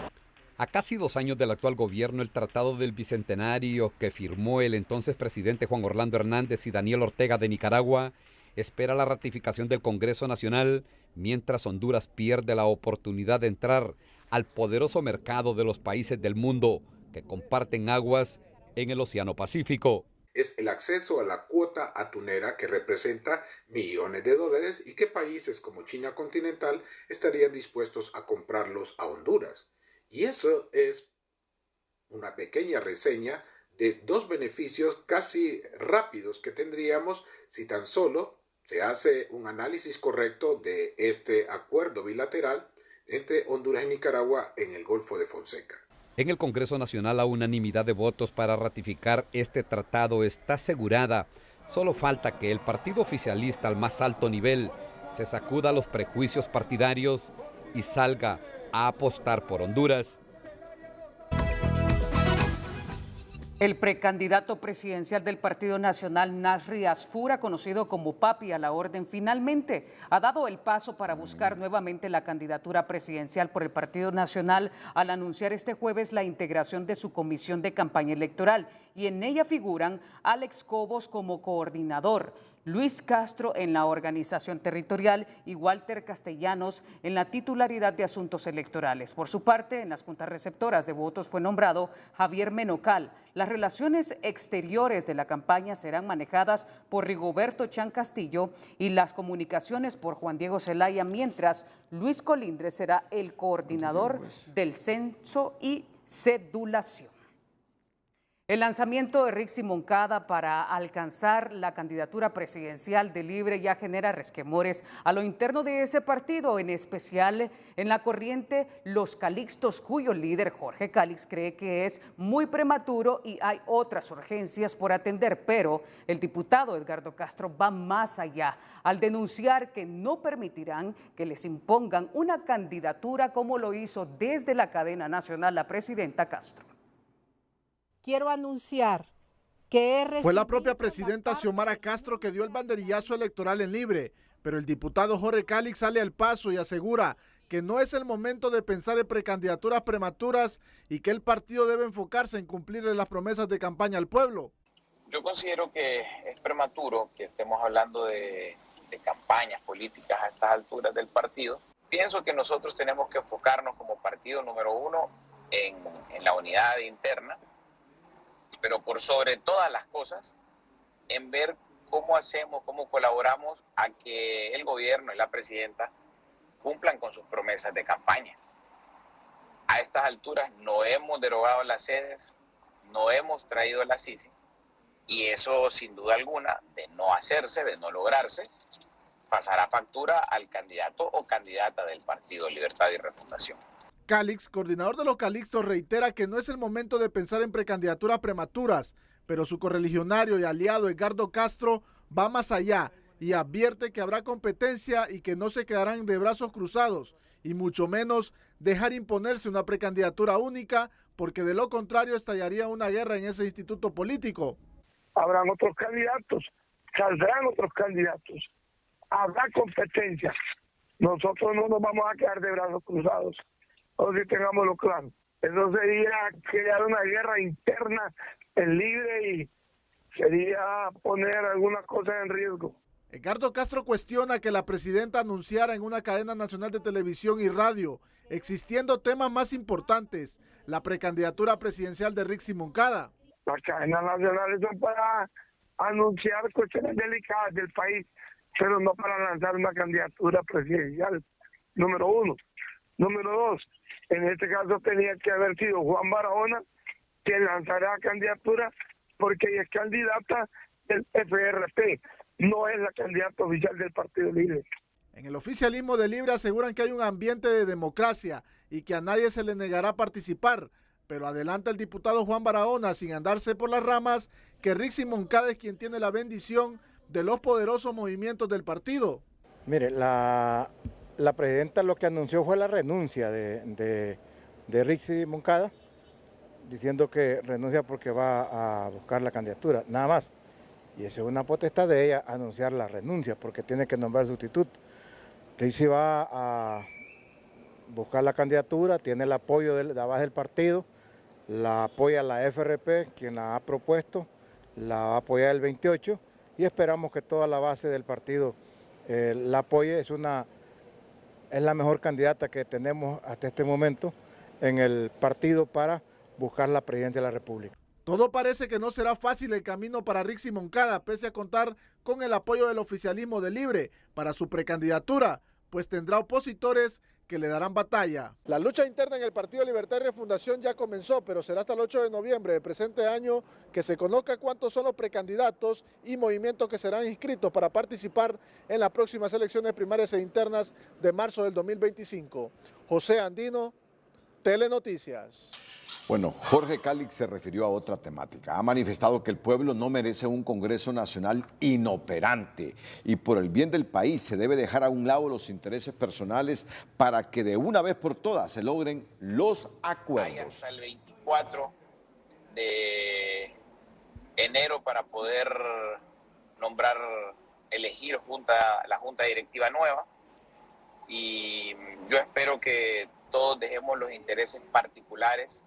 [SPEAKER 13] A casi 2 años del actual gobierno, el Tratado del Bicentenario que firmó el entonces presidente Juan Orlando Hernández y Daniel Ortega de Nicaragua espera la ratificación del Congreso Nacional, mientras Honduras pierde la oportunidad de entrar al poderoso mercado de los países del mundo que comparten aguas en el Océano Pacífico.
[SPEAKER 15] Es el acceso a la cuota atunera que representa millones de dólares y que países como China continental estarían dispuestos a comprarlos a Honduras. Y eso es una pequeña reseña de 2 beneficios casi rápidos que tendríamos si tan solo se hace un análisis correcto de este acuerdo bilateral entre Honduras y Nicaragua en el Golfo de Fonseca.
[SPEAKER 13] En el Congreso Nacional, la unanimidad de votos para ratificar este tratado está asegurada. Solo falta que el partido oficialista al más alto nivel se sacuda los prejuicios partidarios y salga a apostar por Honduras.
[SPEAKER 1] El precandidato presidencial del Partido Nacional, Nasri Asfura, conocido como Papi a la Orden, finalmente ha dado el paso para buscar nuevamente la candidatura presidencial por el Partido Nacional al anunciar este jueves la integración de su comisión de campaña electoral, y en ella figuran Alex Cobos como coordinador, Luis Castro en la organización territorial y Walter Castellanos en la titularidad de asuntos electorales. Por su parte, en las juntas receptoras de votos fue nombrado Javier Menocal. Las relaciones exteriores de la campaña serán manejadas por Rigoberto Chan Castillo y las comunicaciones por Juan Diego Zelaya, mientras Luis Colindres será el coordinador del censo y cedulación. El lanzamiento de Rixi Moncada para alcanzar la candidatura presidencial de Libre ya genera resquemores a lo interno de ese partido, en especial en la corriente Los Calixtos, cuyo líder Jorge Calix cree que es muy prematuro y hay otras urgencias por atender, pero el diputado Edgardo Castro va más allá al denunciar que no permitirán que les impongan una candidatura como lo hizo desde la cadena nacional la presidenta Castro.
[SPEAKER 16] Quiero anunciar que
[SPEAKER 24] fue la propia presidenta Xiomara Castro que dio el banderillazo electoral en Libre, pero el diputado Jorge Calix sale al paso y asegura que no es el momento de pensar en precandidaturas prematuras y que el partido debe enfocarse en cumplirle las promesas de campaña al pueblo.
[SPEAKER 25] Yo considero que es prematuro que estemos hablando de campañas políticas a estas alturas del partido. Pienso que nosotros tenemos que enfocarnos como partido número 1 en la unidad interna, pero por sobre todas las cosas, en ver cómo hacemos, cómo colaboramos a que el gobierno y la presidenta cumplan con sus promesas de campaña. A estas alturas no hemos derogado las sedes, no hemos traído la CICI, y eso sin duda alguna, de no hacerse, de no lograrse, pasará factura al candidato o candidata del Partido Libertad y Refundación.
[SPEAKER 24] Calix, coordinador de los Calixtos, reitera que no es el momento de pensar en precandidaturas prematuras, pero su correligionario y aliado Edgardo Castro va más allá y advierte que habrá competencia y que no se quedarán de brazos cruzados, y mucho menos dejar imponerse una precandidatura única, porque de lo contrario estallaría una guerra en ese instituto político.
[SPEAKER 26] Habrán otros candidatos, saldrán otros candidatos, habrá competencia. Nosotros no nos vamos a quedar de brazos cruzados. O si tengámoslo claro. Eso sería crear una guerra interna en Libre y sería poner algunas cosas en riesgo.
[SPEAKER 24] Edgardo Castro cuestiona que la presidenta anunciara en una cadena nacional de televisión y radio, existiendo temas más importantes, la precandidatura presidencial de Rixi Moncada.
[SPEAKER 26] Las cadenas nacionales son para anunciar cuestiones delicadas del país, pero no para lanzar una candidatura presidencial, número 1. Número 2, en este caso tenía que haber sido Juan Barahona quien lanzará candidatura, porque ella es candidata del FRP, no es la candidata oficial del Partido Libre.
[SPEAKER 24] En el oficialismo de Libre aseguran que hay un ambiente de democracia y que a nadie se le negará participar, Pero adelanta el diputado Juan Barahona, sin andarse por las ramas, que Rixi Moncada es quien tiene la bendición de los poderosos movimientos del partido.
[SPEAKER 2] Mire, la presidenta lo que anunció fue la renuncia de Rixi Moncada, diciendo que renuncia porque va a buscar la candidatura, nada más. Y esa es una potestad de ella anunciar la renuncia, porque tiene que nombrar sustituto. Rixi va a buscar la candidatura, tiene el apoyo de la base del partido, la apoya la FRP, quien la ha propuesto, la va a apoyar el 28 y esperamos que toda la base del partido la apoye. Es la mejor candidata que tenemos hasta este momento en el partido para buscar la presidencia de la República.
[SPEAKER 24] Todo parece que no será fácil el camino para Rixi Moncada, pese a contar con el apoyo del oficialismo de Libre para su precandidatura, pues tendrá opositores que le darán batalla. La lucha interna en el Partido Libertad y Refundación ya comenzó, pero será hasta el 8 de noviembre del presente año que se conozca cuántos son los precandidatos y movimientos que serán inscritos para participar en las próximas elecciones primarias e internas de marzo del 2025. José Andino, Telenoticias.
[SPEAKER 3] Bueno, Jorge Calix se refirió a otra temática. Ha manifestado que el pueblo no merece un Congreso Nacional inoperante y por el bien del país se debe dejar a un lado los intereses personales para que de una vez por todas se logren los acuerdos.
[SPEAKER 25] Hay hasta el 24 de enero para poder elegir la junta directiva nueva y yo espero que todos dejemos los intereses particulares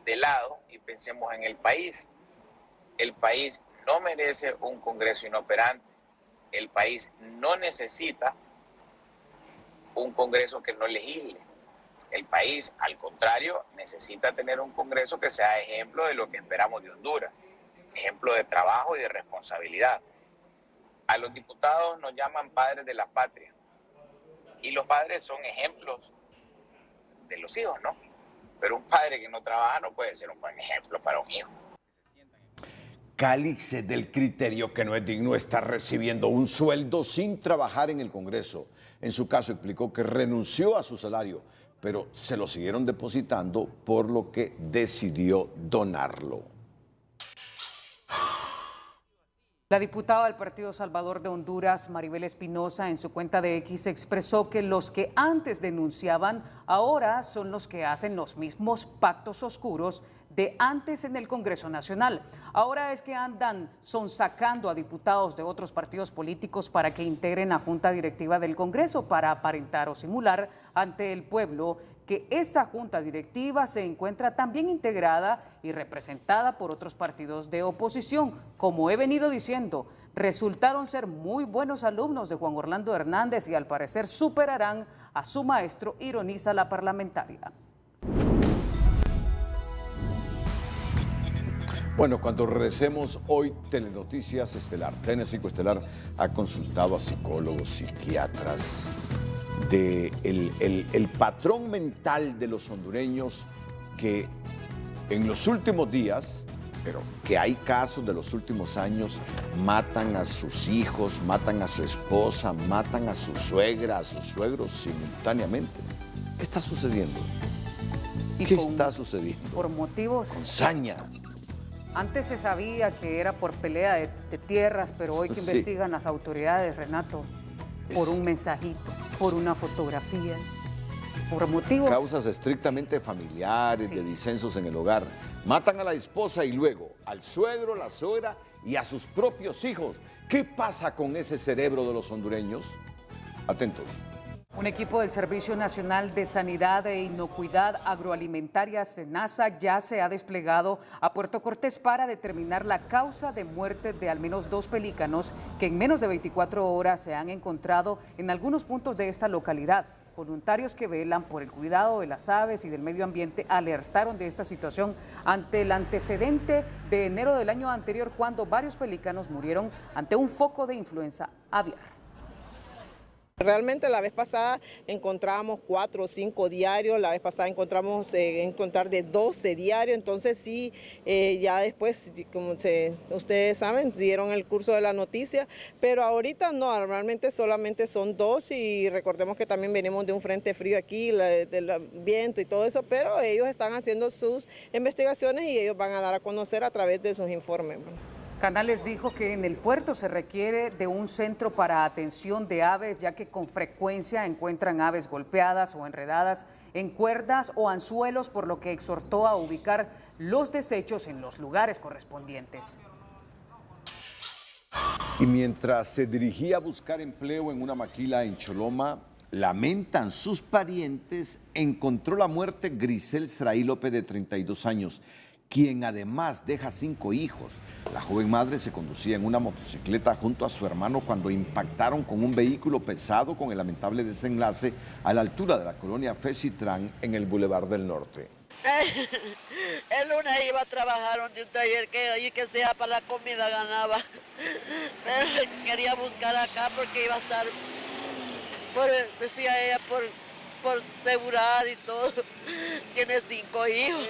[SPEAKER 25] de lado y pensemos en el país. El país no merece un Congreso inoperante. El país no necesita un Congreso que no legisle. El país, al contrario, necesita tener un Congreso que sea ejemplo de lo que esperamos de Honduras, ejemplo de trabajo y de responsabilidad. A los diputados nos llaman padres de la patria y los padres son ejemplos de los hijos, ¿no? Pero un padre que no trabaja no puede ser un buen ejemplo para un hijo.
[SPEAKER 3] Calix es del criterio que no es digno estar recibiendo un sueldo sin trabajar en el Congreso. En su caso explicó que renunció a su salario, pero se lo siguieron depositando, por lo que decidió donarlo.
[SPEAKER 1] La diputada del Partido Salvador de Honduras, Maribel Espinosa, en su cuenta de X expresó que los que antes denunciaban ahora son los que hacen los mismos pactos oscuros de antes en el Congreso Nacional. Ahora es que andan sonsacando a diputados de otros partidos políticos para que integren la Junta Directiva del Congreso para aparentar o simular ante el pueblo que esa Junta Directiva se encuentra también integrada y representada por otros partidos de oposición. Como he venido diciendo, resultaron ser muy buenos alumnos de Juan Orlando Hernández y al parecer superarán a su maestro, ironiza la parlamentaria.
[SPEAKER 3] Bueno, cuando regresemos hoy, Telenoticias Estelar, TN5 Estelar ha consultado a psicólogos, psiquiatras, el patrón mental de los hondureños que en los últimos días, pero que hay casos de los últimos años, matan a sus hijos, matan a su esposa, matan a su suegra, a sus suegros simultáneamente. ¿Qué está sucediendo? ¿Qué está sucediendo?
[SPEAKER 1] Por motivos...
[SPEAKER 3] Con saña.
[SPEAKER 1] Antes se sabía que era por pelea de tierras, pero hoy que investigan las autoridades, Renato, por un mensajito, por una fotografía, por motivos...
[SPEAKER 3] Causas estrictamente familiares, de disensos en el hogar. Matan a la esposa y luego al suegro, la suegra y a sus propios hijos. ¿Qué pasa con ese cerebro de los hondureños? Atentos.
[SPEAKER 1] Un equipo del Servicio Nacional de Sanidad e Inocuidad Agroalimentaria, SENASA, ya se ha desplegado a Puerto Cortés para determinar la causa de muerte de al menos 2 pelícanos que en menos de 24 horas se han encontrado en algunos puntos de esta localidad. Voluntarios que velan por el cuidado de las aves y del medio ambiente alertaron de esta situación ante el antecedente de enero del año anterior, cuando varios pelícanos murieron ante un foco de influenza aviar.
[SPEAKER 10] Realmente la vez pasada encontrábamos 4 o 5 diarios, la vez pasada encontramos encontrar de 12 diarios, entonces sí, ya después, como ustedes saben, dieron el curso de la noticia, pero ahorita no, normalmente solamente son 2 y recordemos que también venimos de un frente frío aquí, del viento y todo eso, pero ellos están haciendo sus investigaciones y ellos van a dar a conocer a través de sus informes.
[SPEAKER 1] Canales dijo que en el puerto se requiere de un centro para atención de aves, ya que con frecuencia encuentran aves golpeadas o enredadas en cuerdas o anzuelos, por lo que exhortó a ubicar los desechos en los lugares correspondientes.
[SPEAKER 3] Y mientras se dirigía a buscar empleo en una maquila en Choloma, lamentan sus parientes, encontró la muerte Grisel Saraí López, de 32 años, quien además deja 5 hijos. La joven madre se conducía en una motocicleta junto a su hermano cuando impactaron con un vehículo pesado, con el lamentable desenlace a la altura de la colonia Fecitrán en el Boulevard del Norte.
[SPEAKER 11] El lunes iba a trabajar de un taller que sea para la comida ganaba, pero quería buscar acá porque iba a estar, decía ella, por asegurar y todo. Tiene 5 hijos.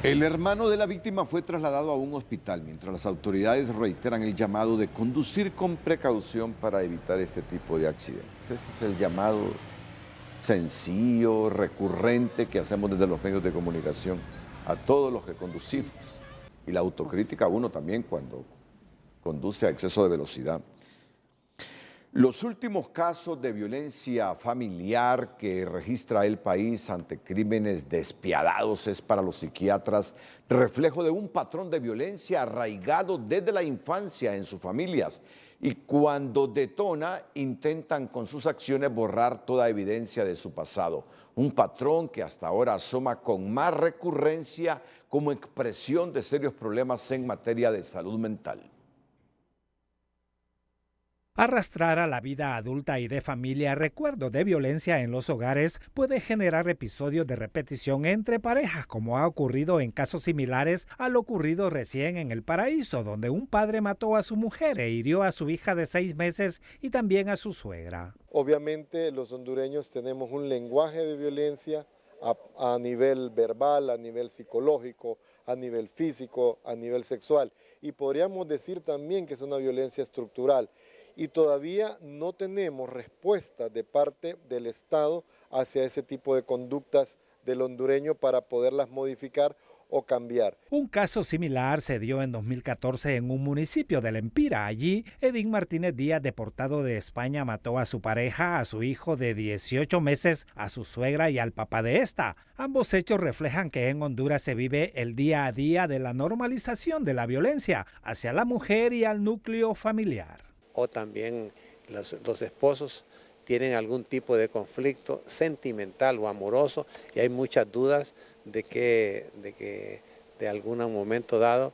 [SPEAKER 3] El hermano de la víctima fue trasladado a un hospital, mientras las autoridades reiteran el llamado de conducir con precaución para evitar este tipo de accidentes. Ese es el llamado sencillo, recurrente que hacemos desde los medios de comunicación a todos los que conducimos. Y la autocrítica a uno también cuando conduce a exceso de velocidad. Los últimos casos de violencia familiar que registra el país ante crímenes despiadados es para los psiquiatras reflejo de un patrón de violencia arraigado desde la infancia en sus familias, y cuando detona intentan con sus acciones borrar toda evidencia de su pasado. Un patrón que hasta ahora asoma con más recurrencia como expresión de serios problemas en materia de salud mental.
[SPEAKER 17] Arrastrar a la vida adulta y de familia recuerdos de violencia en los hogares puede generar episodios de repetición entre parejas, como ha ocurrido en casos similares a lo ocurrido recién en El Paraíso, donde un padre mató a su mujer e hirió a su hija de 6 meses y también a su suegra.
[SPEAKER 18] Obviamente los hondureños tenemos un lenguaje de violencia a nivel verbal, a nivel psicológico, a nivel físico, a nivel sexual, y podríamos decir también que es una violencia estructural. Y todavía no tenemos respuesta de parte del Estado hacia ese tipo de conductas del hondureño para poderlas modificar o cambiar.
[SPEAKER 17] Un caso similar se dio en 2014 en un municipio de Lempira. Allí, Edín Martínez Díaz, deportado de España, mató a su pareja, a su hijo de 18 meses, a su suegra y al papá de esta. Ambos hechos reflejan que en Honduras se vive el día a día de la normalización de la violencia hacia la mujer y al núcleo familiar.
[SPEAKER 19] O también los esposos tienen algún tipo de conflicto sentimental o amoroso y hay muchas dudas de que de algún momento dado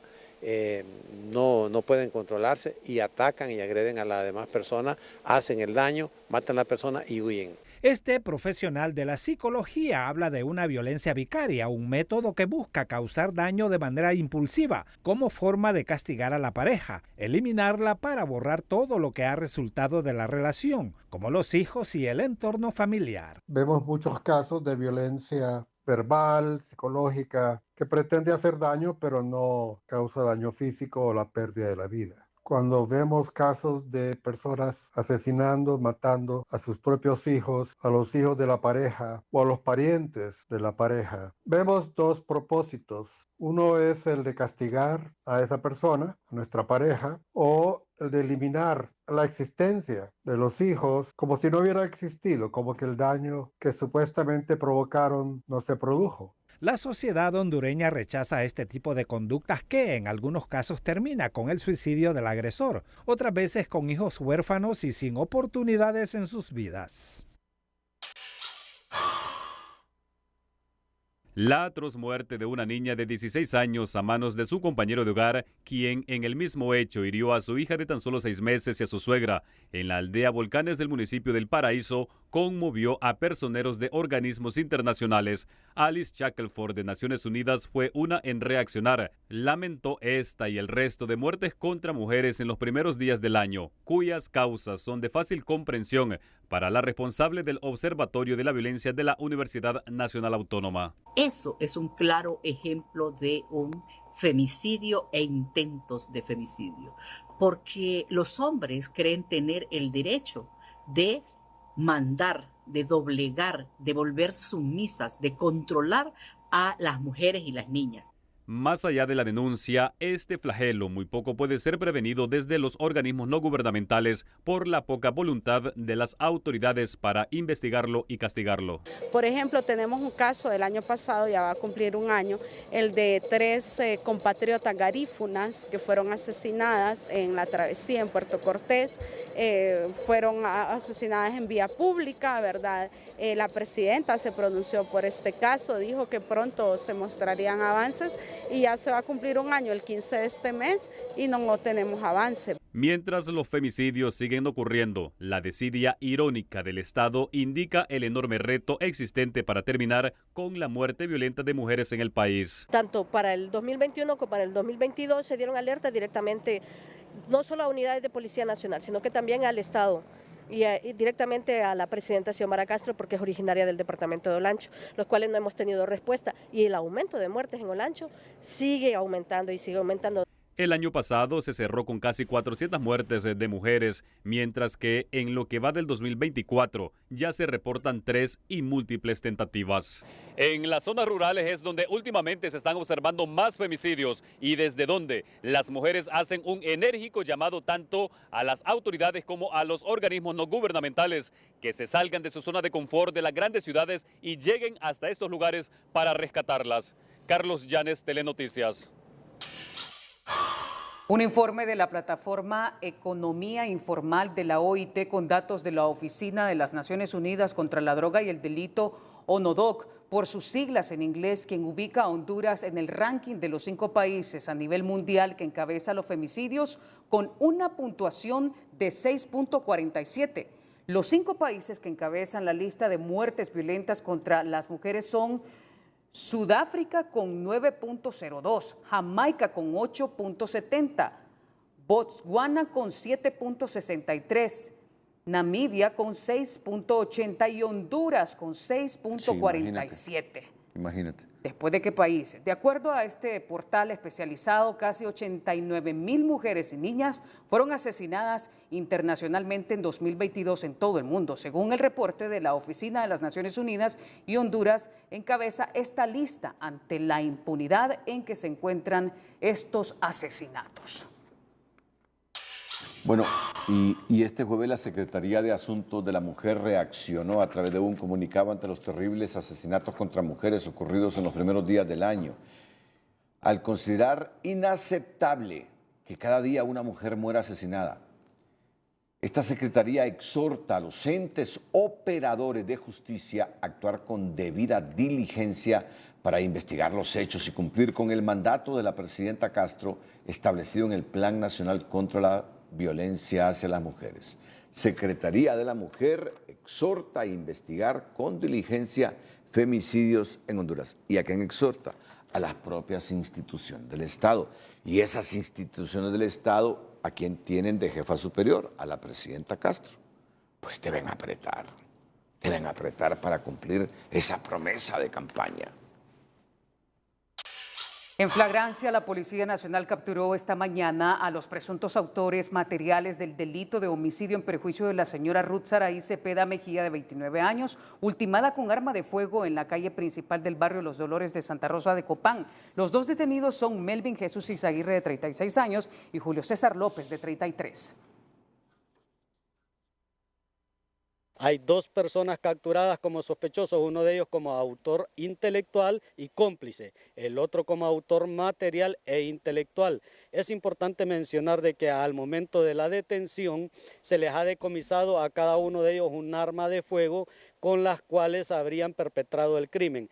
[SPEAKER 19] no pueden controlarse y atacan y agreden a la demás persona, hacen el daño, matan a la persona y huyen.
[SPEAKER 17] Este profesional de la psicología habla de una violencia vicaria, un método que busca causar daño de manera impulsiva, como forma de castigar a la pareja, eliminarla para borrar todo lo que ha resultado de la relación, como los hijos y el entorno familiar.
[SPEAKER 20] Vemos muchos casos de violencia verbal, psicológica, que pretende hacer daño, pero no causa daño físico o la pérdida de la vida. Cuando vemos casos de personas asesinando, matando a sus propios hijos, a los hijos de la pareja o a los parientes de la pareja, vemos 2 propósitos. Uno es el de castigar a esa persona, a nuestra pareja, o el de eliminar la existencia de los hijos como si no hubiera existido, como que el daño que supuestamente provocaron no se produjo.
[SPEAKER 17] La sociedad hondureña rechaza este tipo de conductas que en algunos casos termina con el suicidio del agresor, otras veces con hijos huérfanos y sin oportunidades en sus vidas.
[SPEAKER 27] La atroz muerte de una niña de 16 años a manos de su compañero de hogar, quien en el mismo hecho hirió a su hija de tan solo 6 meses y a su suegra en la aldea Volcanes del municipio del Paraíso, conmovió a personeros de organismos internacionales. Alice Shackelford de Naciones Unidas fue una en reaccionar. Lamentó esta y el resto de muertes contra mujeres en los primeros días del año, cuyas causas son de fácil comprensión para la responsable del Observatorio de la Violencia de la Universidad Nacional Autónoma.
[SPEAKER 4] Eso es un claro ejemplo de un femicidio e intentos de femicidio, porque los hombres creen tener el derecho de mandar, de doblegar, de volver sumisas, de controlar a las mujeres y las niñas.
[SPEAKER 27] Más allá de la denuncia, este flagelo muy poco puede ser prevenido desde los organismos no gubernamentales por la poca voluntad de las autoridades para investigarlo y castigarlo.
[SPEAKER 5] Por ejemplo, tenemos un caso del año pasado, ya va a cumplir un año, el de 3 compatriotas garífunas que fueron asesinadas en la travesía en Puerto Cortés, fueron asesinadas en vía pública, ¿verdad? La presidenta se pronunció por este caso, dijo que pronto se mostrarían avances, y ya se va a cumplir un año el 15 de este mes y no tenemos avance.
[SPEAKER 27] Mientras los femicidios siguen ocurriendo, la desidia irónica del Estado indica el enorme reto existente para terminar con la muerte violenta de mujeres en el país.
[SPEAKER 6] Tanto para el 2021 como para el 2022 se dieron alertas directamente, no solo a unidades de Policía Nacional, sino que también al Estado. Y directamente a la presidenta Xiomara Castro, porque es originaria del departamento de Olancho, los cuales no hemos tenido respuesta, y el aumento de muertes en Olancho sigue aumentando y sigue aumentando.
[SPEAKER 27] El año pasado se cerró con casi 400 muertes de mujeres, mientras que en lo que va del 2024 ya se reportan 3 y múltiples tentativas. En las zonas rurales es donde últimamente se están observando más femicidios y desde donde las mujeres hacen un enérgico llamado tanto a las autoridades como a los organismos no gubernamentales que se salgan de su zona de confort de las grandes ciudades y lleguen hasta estos lugares para rescatarlas. Carlos Llanes, Telenoticias.
[SPEAKER 1] Un informe de la plataforma Economía Informal de la OIT con datos de la Oficina de las Naciones Unidas contra la Droga y el Delito, ONODC, por sus siglas en inglés, quien ubica a Honduras en el ranking de los 5 países a nivel mundial que encabeza los femicidios con una puntuación de 6.47. Los 5 países que encabezan la lista de muertes violentas contra las mujeres son Sudáfrica con 9.02, Jamaica con 8.70, Botswana con 7.63, Namibia con 6.80 y Honduras con 6.47.
[SPEAKER 3] Imagínate.
[SPEAKER 1] ¿Después de qué países? De acuerdo a este portal especializado, casi 89,000 mujeres y niñas fueron asesinadas internacionalmente en 2022 en todo el mundo, según el reporte de la Oficina de las Naciones Unidas, y Honduras encabeza esta lista ante la impunidad en que se encuentran estos asesinatos.
[SPEAKER 3] Bueno, y este jueves la Secretaría de Asuntos de la Mujer reaccionó a través de un comunicado ante los terribles asesinatos contra mujeres ocurridos en los primeros días del año. Al considerar inaceptable que cada día una mujer muera asesinada, esta Secretaría exhorta a los entes operadores de justicia a actuar con debida diligencia para investigar los hechos y cumplir con el mandato de la presidenta Castro establecido en el Plan Nacional contra la Violencia hacia las Mujeres. Secretaría de la Mujer exhorta a investigar con diligencia femicidios en Honduras. ¿Y a quién exhorta? A las propias instituciones del Estado. Y esas instituciones del Estado, ¿a quién tienen de jefa superior? A la presidenta Castro. Pues deben apretar para cumplir esa promesa de campaña.
[SPEAKER 1] En flagrancia, la Policía Nacional capturó esta mañana a los presuntos autores materiales del delito de homicidio en perjuicio de la señora Ruth Saraí Cepeda Mejía, de 29 años, ultimada con arma de fuego en la calle principal del barrio Los Dolores de Santa Rosa de Copán. Los 2 detenidos son Melvin Jesús Izaguirre, de 36 años, y Julio César López, de 33.
[SPEAKER 7] Hay 2 personas capturadas como sospechosos, uno de ellos como autor intelectual y cómplice, el otro como autor material e intelectual. Es importante mencionar de que al momento de la detención se les ha decomisado a cada uno de ellos un arma de fuego con las cuales habrían perpetrado el crimen.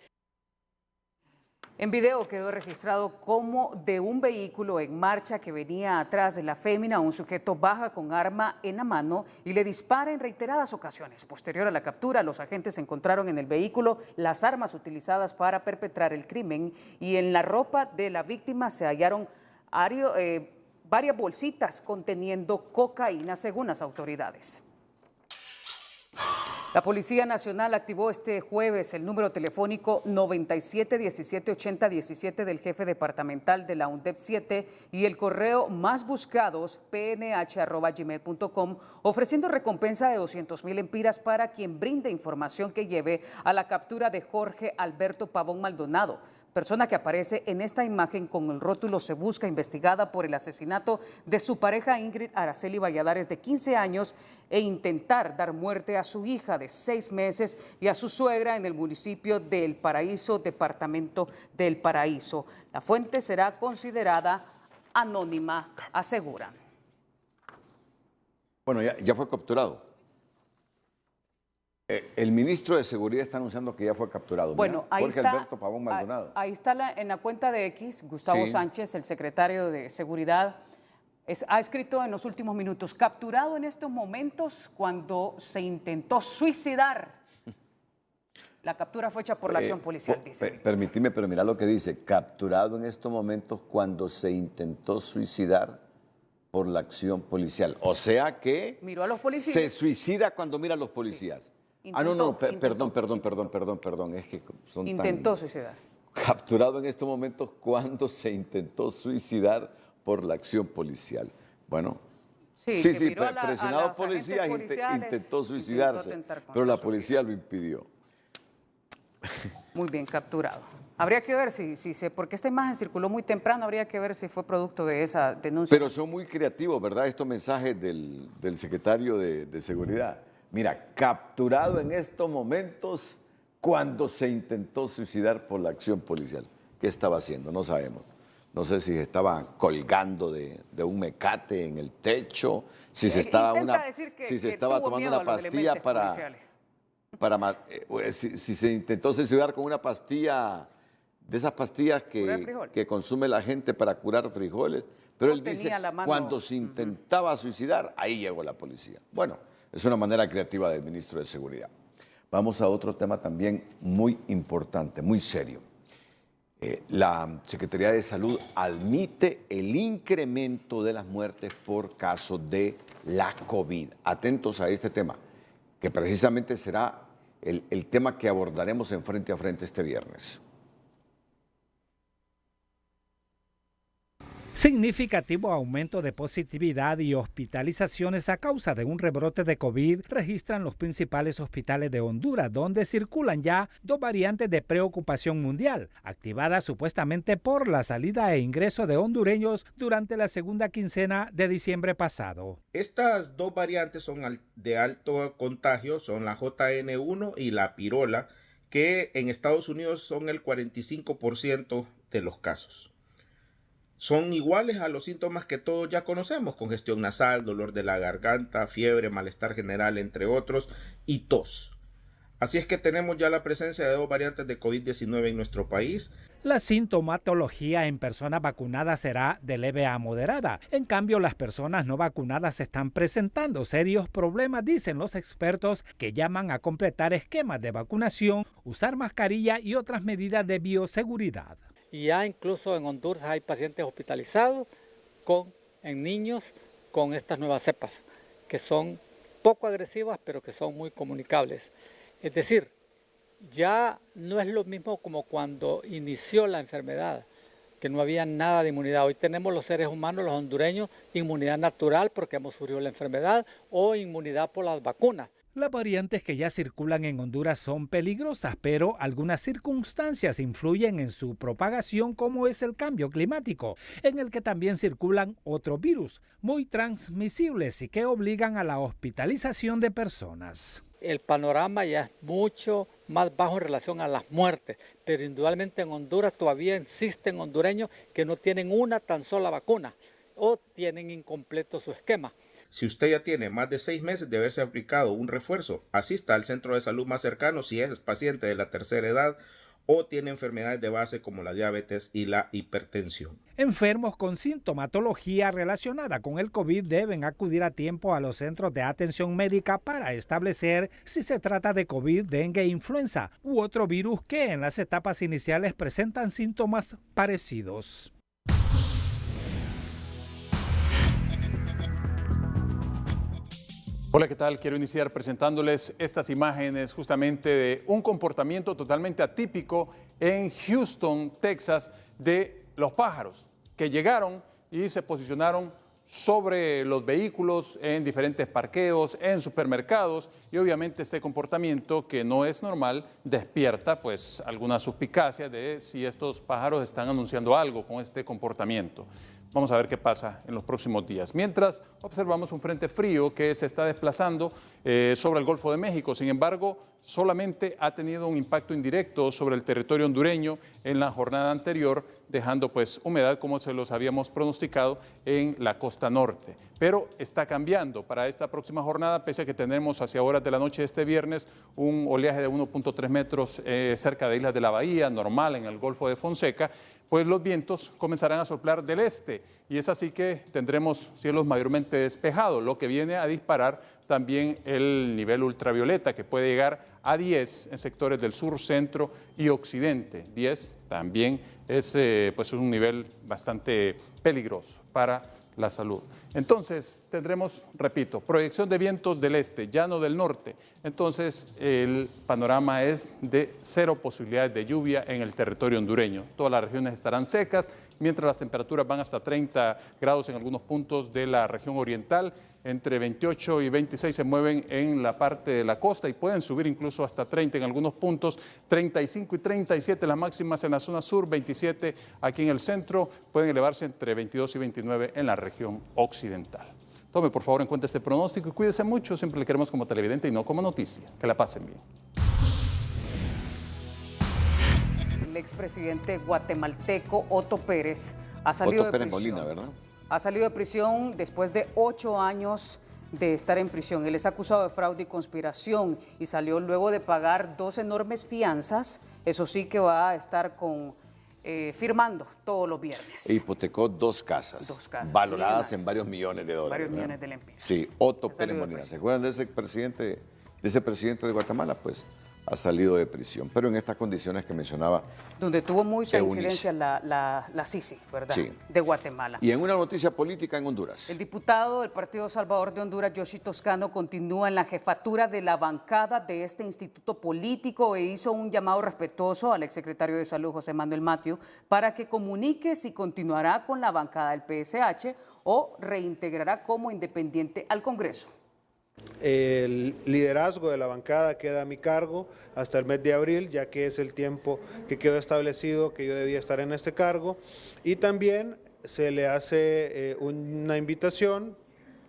[SPEAKER 1] En video quedó registrado cómo de un vehículo en marcha que venía atrás de la fémina, un sujeto baja con arma en la mano y le dispara en reiteradas ocasiones. Posterior a la captura, los agentes encontraron en el vehículo las armas utilizadas para perpetrar el crimen y en la ropa de la víctima se hallaron varias bolsitas conteniendo cocaína, según las autoridades. La Policía Nacional activó este jueves el número telefónico 97 17 80 17 del jefe departamental de la UNDEP 7 y el correo más buscados pnh@gmail.com, ofreciendo recompensa de 200,000 empiras para quien brinde información que lleve a la captura de Jorge Alberto Pavón Maldonado, persona que aparece en esta imagen con el rótulo "Se busca", investigada por el asesinato de su pareja Ingrid Araceli Valladares, de 15 años, e intentar dar muerte a su hija de 6 meses y a su suegra en el municipio de El Paraíso, departamento del Paraíso. La fuente será considerada anónima, aseguran.
[SPEAKER 3] Bueno, ya fue capturado. El ministro de Seguridad está anunciando que ya fue capturado.
[SPEAKER 1] Bueno, ahí
[SPEAKER 3] Jorge
[SPEAKER 1] está,
[SPEAKER 3] Alberto Pavón Maldonado.
[SPEAKER 1] Ahí está en la cuenta de X, Gustavo Sánchez, el secretario de Seguridad, ha escrito en los últimos minutos: capturado en estos momentos cuando se intentó suicidar. La captura fue hecha por la acción policial, dice.
[SPEAKER 3] Permíteme, pero mira lo que dice: capturado en estos momentos cuando se intentó suicidar por la acción policial. O sea que
[SPEAKER 1] miró a los policías.
[SPEAKER 3] Se suicida cuando mira a los policías. Sí. Perdón, es que son
[SPEAKER 1] intentó suicidar.
[SPEAKER 3] Capturado en estos momentos cuando se intentó suicidar por la acción policial. Bueno, sí, presionado policías intentó suicidarse, pero la policía lo impidió.
[SPEAKER 1] Muy bien, capturado. Habría que ver porque esta imagen circuló muy temprano, habría que ver si fue producto de esa denuncia.
[SPEAKER 3] Pero son muy creativos, ¿verdad? Estos mensajes del secretario de Seguridad. Mira, capturado en estos momentos cuando se intentó suicidar por la acción policial. ¿Qué estaba haciendo? No sabemos. No sé si estaba colgando de un mecate en el techo, si se estaba tomando una pastilla si se intentó suicidar con una pastilla, de esas pastillas que consume la gente para curar frijoles. Pero él dice, cuando se intentaba suicidar, ahí llegó la policía. Bueno, es una manera creativa del ministro de Seguridad. Vamos a otro tema también muy importante, muy serio. La Secretaría de Salud admite el incremento de las muertes por caso de la COVID. Atentos a este tema, que precisamente será el tema que abordaremos en Frente a Frente este viernes.
[SPEAKER 17] Significativo aumento de positividad y hospitalizaciones a causa de un rebrote de COVID registran los principales hospitales de Honduras, donde circulan ya 2 variantes de preocupación mundial, activadas supuestamente por la salida e ingreso de hondureños durante la segunda quincena de diciembre pasado.
[SPEAKER 8] Estas 2 variantes son de alto contagio, son la JN1 y la pirola, que en Estados Unidos son el 45% de los casos. Son iguales a los síntomas que todos ya conocemos: congestión nasal, dolor de la garganta, fiebre, malestar general, entre otros, y tos. Así es que tenemos ya la presencia de 2 variantes de COVID-19 en nuestro país.
[SPEAKER 17] La sintomatología en personas vacunadas será de leve a moderada. En cambio, las personas no vacunadas están presentando serios problemas, dicen los expertos, que llaman a completar esquemas de vacunación, usar mascarilla y otras medidas de bioseguridad.
[SPEAKER 9] Y ya incluso en Honduras hay pacientes hospitalizados en niños con estas nuevas cepas, que son poco agresivas, pero que son muy comunicables. Es decir, ya no es lo mismo como cuando inició la enfermedad, que no había nada de inmunidad. Hoy tenemos los seres humanos, los hondureños, inmunidad natural porque hemos sufrido la enfermedad o inmunidad por las vacunas.
[SPEAKER 17] Las variantes que ya circulan en Honduras son peligrosas, pero algunas circunstancias influyen en su propagación, como es el cambio climático, en el que también circulan otros virus muy transmisibles y que obligan a la hospitalización de personas.
[SPEAKER 9] El panorama ya es mucho más bajo en relación a las muertes, pero indudablemente en Honduras todavía existen hondureños que no tienen una tan sola vacuna o tienen incompleto su esquema.
[SPEAKER 8] Si usted ya tiene más de 6 meses de haberse aplicado un refuerzo, asista al centro de salud más cercano si es paciente de la tercera edad o tiene enfermedades de base como la diabetes y la hipertensión.
[SPEAKER 17] Enfermos con sintomatología relacionada con el COVID deben acudir a tiempo a los centros de atención médica para establecer si se trata de COVID, dengue, influenza u otro virus que en las etapas iniciales presentan síntomas parecidos.
[SPEAKER 12] Hola, ¿qué tal? Quiero iniciar presentándoles estas imágenes justamente de un comportamiento totalmente atípico en Houston, Texas, de los pájaros que llegaron y se posicionaron sobre los vehículos en diferentes parqueos, en supermercados, y obviamente este comportamiento que no es normal despierta pues alguna suspicacia de si estos pájaros están anunciando algo con este comportamiento. Vamos a ver qué pasa en los próximos días. Mientras observamos un frente frío que se está desplazando sobre el Golfo de México. Sin embargo, solamente ha tenido un impacto indirecto sobre el territorio hondureño en la jornada anterior, dejando pues humedad como se los habíamos pronosticado en la costa norte. Pero está cambiando para esta próxima jornada, pese a que tenemos hacia horas de la noche de este viernes un oleaje de 1.3 metros cerca de Islas de la Bahía, normal en el Golfo de Fonseca, pues los vientos comenzarán a soplar del este y es así que tendremos cielos mayormente despejados, lo que viene a disparar también el nivel ultravioleta que puede llegar a 10 en sectores del sur, centro y occidente. 10 también es pues un nivel bastante peligroso para la salud. Entonces tendremos, repito, proyección de vientos del este, ya no del norte. Entonces el panorama es de 0 posibilidades de lluvia en el territorio hondureño. Todas las regiones estarán secas, mientras las temperaturas van hasta 30 grados en algunos puntos de la región oriental. Entre 28 y 26 se mueven en la parte de la costa y pueden subir incluso hasta 30 en algunos puntos, 35 y 37 las máximas en la zona sur, 27 aquí en el centro, pueden elevarse entre 22 y 29 en la región occidental. Tome por favor en cuenta este pronóstico y cuídese mucho, siempre le queremos como televidente y no como noticia. Que la pasen bien.
[SPEAKER 1] El expresidente guatemalteco Otto Pérez ha salido de prisión.
[SPEAKER 3] Molina, ¿verdad?
[SPEAKER 1] Ha salido de prisión después de 8 años de estar en prisión. Él es acusado de fraude y conspiración y salió luego de pagar 2 enormes fianzas. Eso sí que va a estar firmando todos los viernes.
[SPEAKER 3] E hipotecó 2 casas.
[SPEAKER 1] 2 casas.
[SPEAKER 3] Valoradas en varios millones de dólares.
[SPEAKER 1] Varios millones de lempiras.
[SPEAKER 3] Sí, Otto Pérez Molina. ¿Se acuerdan de ese presidente de Guatemala? Pues ha salido de prisión, pero en estas condiciones que mencionaba.
[SPEAKER 1] Donde tuvo mucha incidencia la Sisi, ¿verdad?
[SPEAKER 3] Sí.
[SPEAKER 1] De Guatemala.
[SPEAKER 3] Y en una noticia política en Honduras.
[SPEAKER 1] El diputado del Partido Salvador de Honduras, Yoshi Toscano, continúa en la jefatura de la bancada de este instituto político e hizo un llamado respetuoso al exsecretario de Salud, José Manuel Mathieu, para que comunique si continuará con la bancada del PSH o reintegrará como independiente al Congreso.
[SPEAKER 13] El liderazgo de la bancada queda a mi cargo hasta el mes de abril, ya que es el tiempo que quedó establecido que yo debía estar en este cargo, y también se le hace una invitación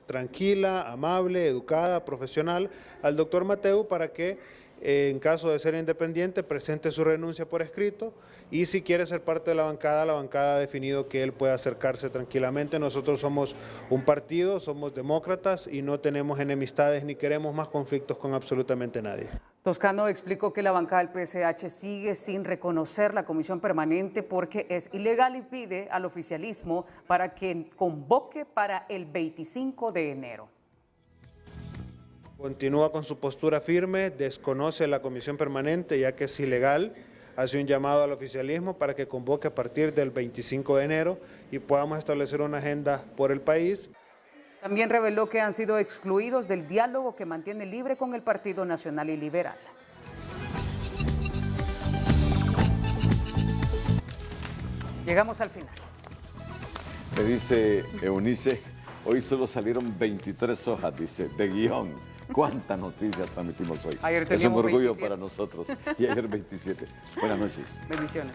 [SPEAKER 13] tranquila, amable, educada, profesional al doctor Mathieu para que en caso de ser independiente presente su renuncia por escrito, y si quiere ser parte de la bancada ha definido que él puede acercarse tranquilamente. Nosotros somos un partido, somos demócratas y no tenemos enemistades ni queremos más conflictos con absolutamente nadie.
[SPEAKER 1] Toscano explicó que la bancada del PSH sigue sin reconocer la comisión permanente porque es ilegal y pide al oficialismo para que convoque para el 25 de enero.
[SPEAKER 13] Continúa con su postura firme, desconoce la comisión permanente ya que es ilegal, hace un llamado al oficialismo para que convoque a partir del 25 de enero y podamos establecer una agenda por el país.
[SPEAKER 1] También reveló que han sido excluidos del diálogo que mantiene libre con el Partido Nacional y Liberal. Llegamos al final.
[SPEAKER 3] Me dice Eunice, hoy solo salieron 23 hojas, dice, de guión. ¿Cuántas noticias transmitimos hoy?
[SPEAKER 1] Ayer
[SPEAKER 3] es un orgullo
[SPEAKER 1] 27.
[SPEAKER 3] para nosotros. Y ayer 27. Buenas noches.
[SPEAKER 1] Bendiciones.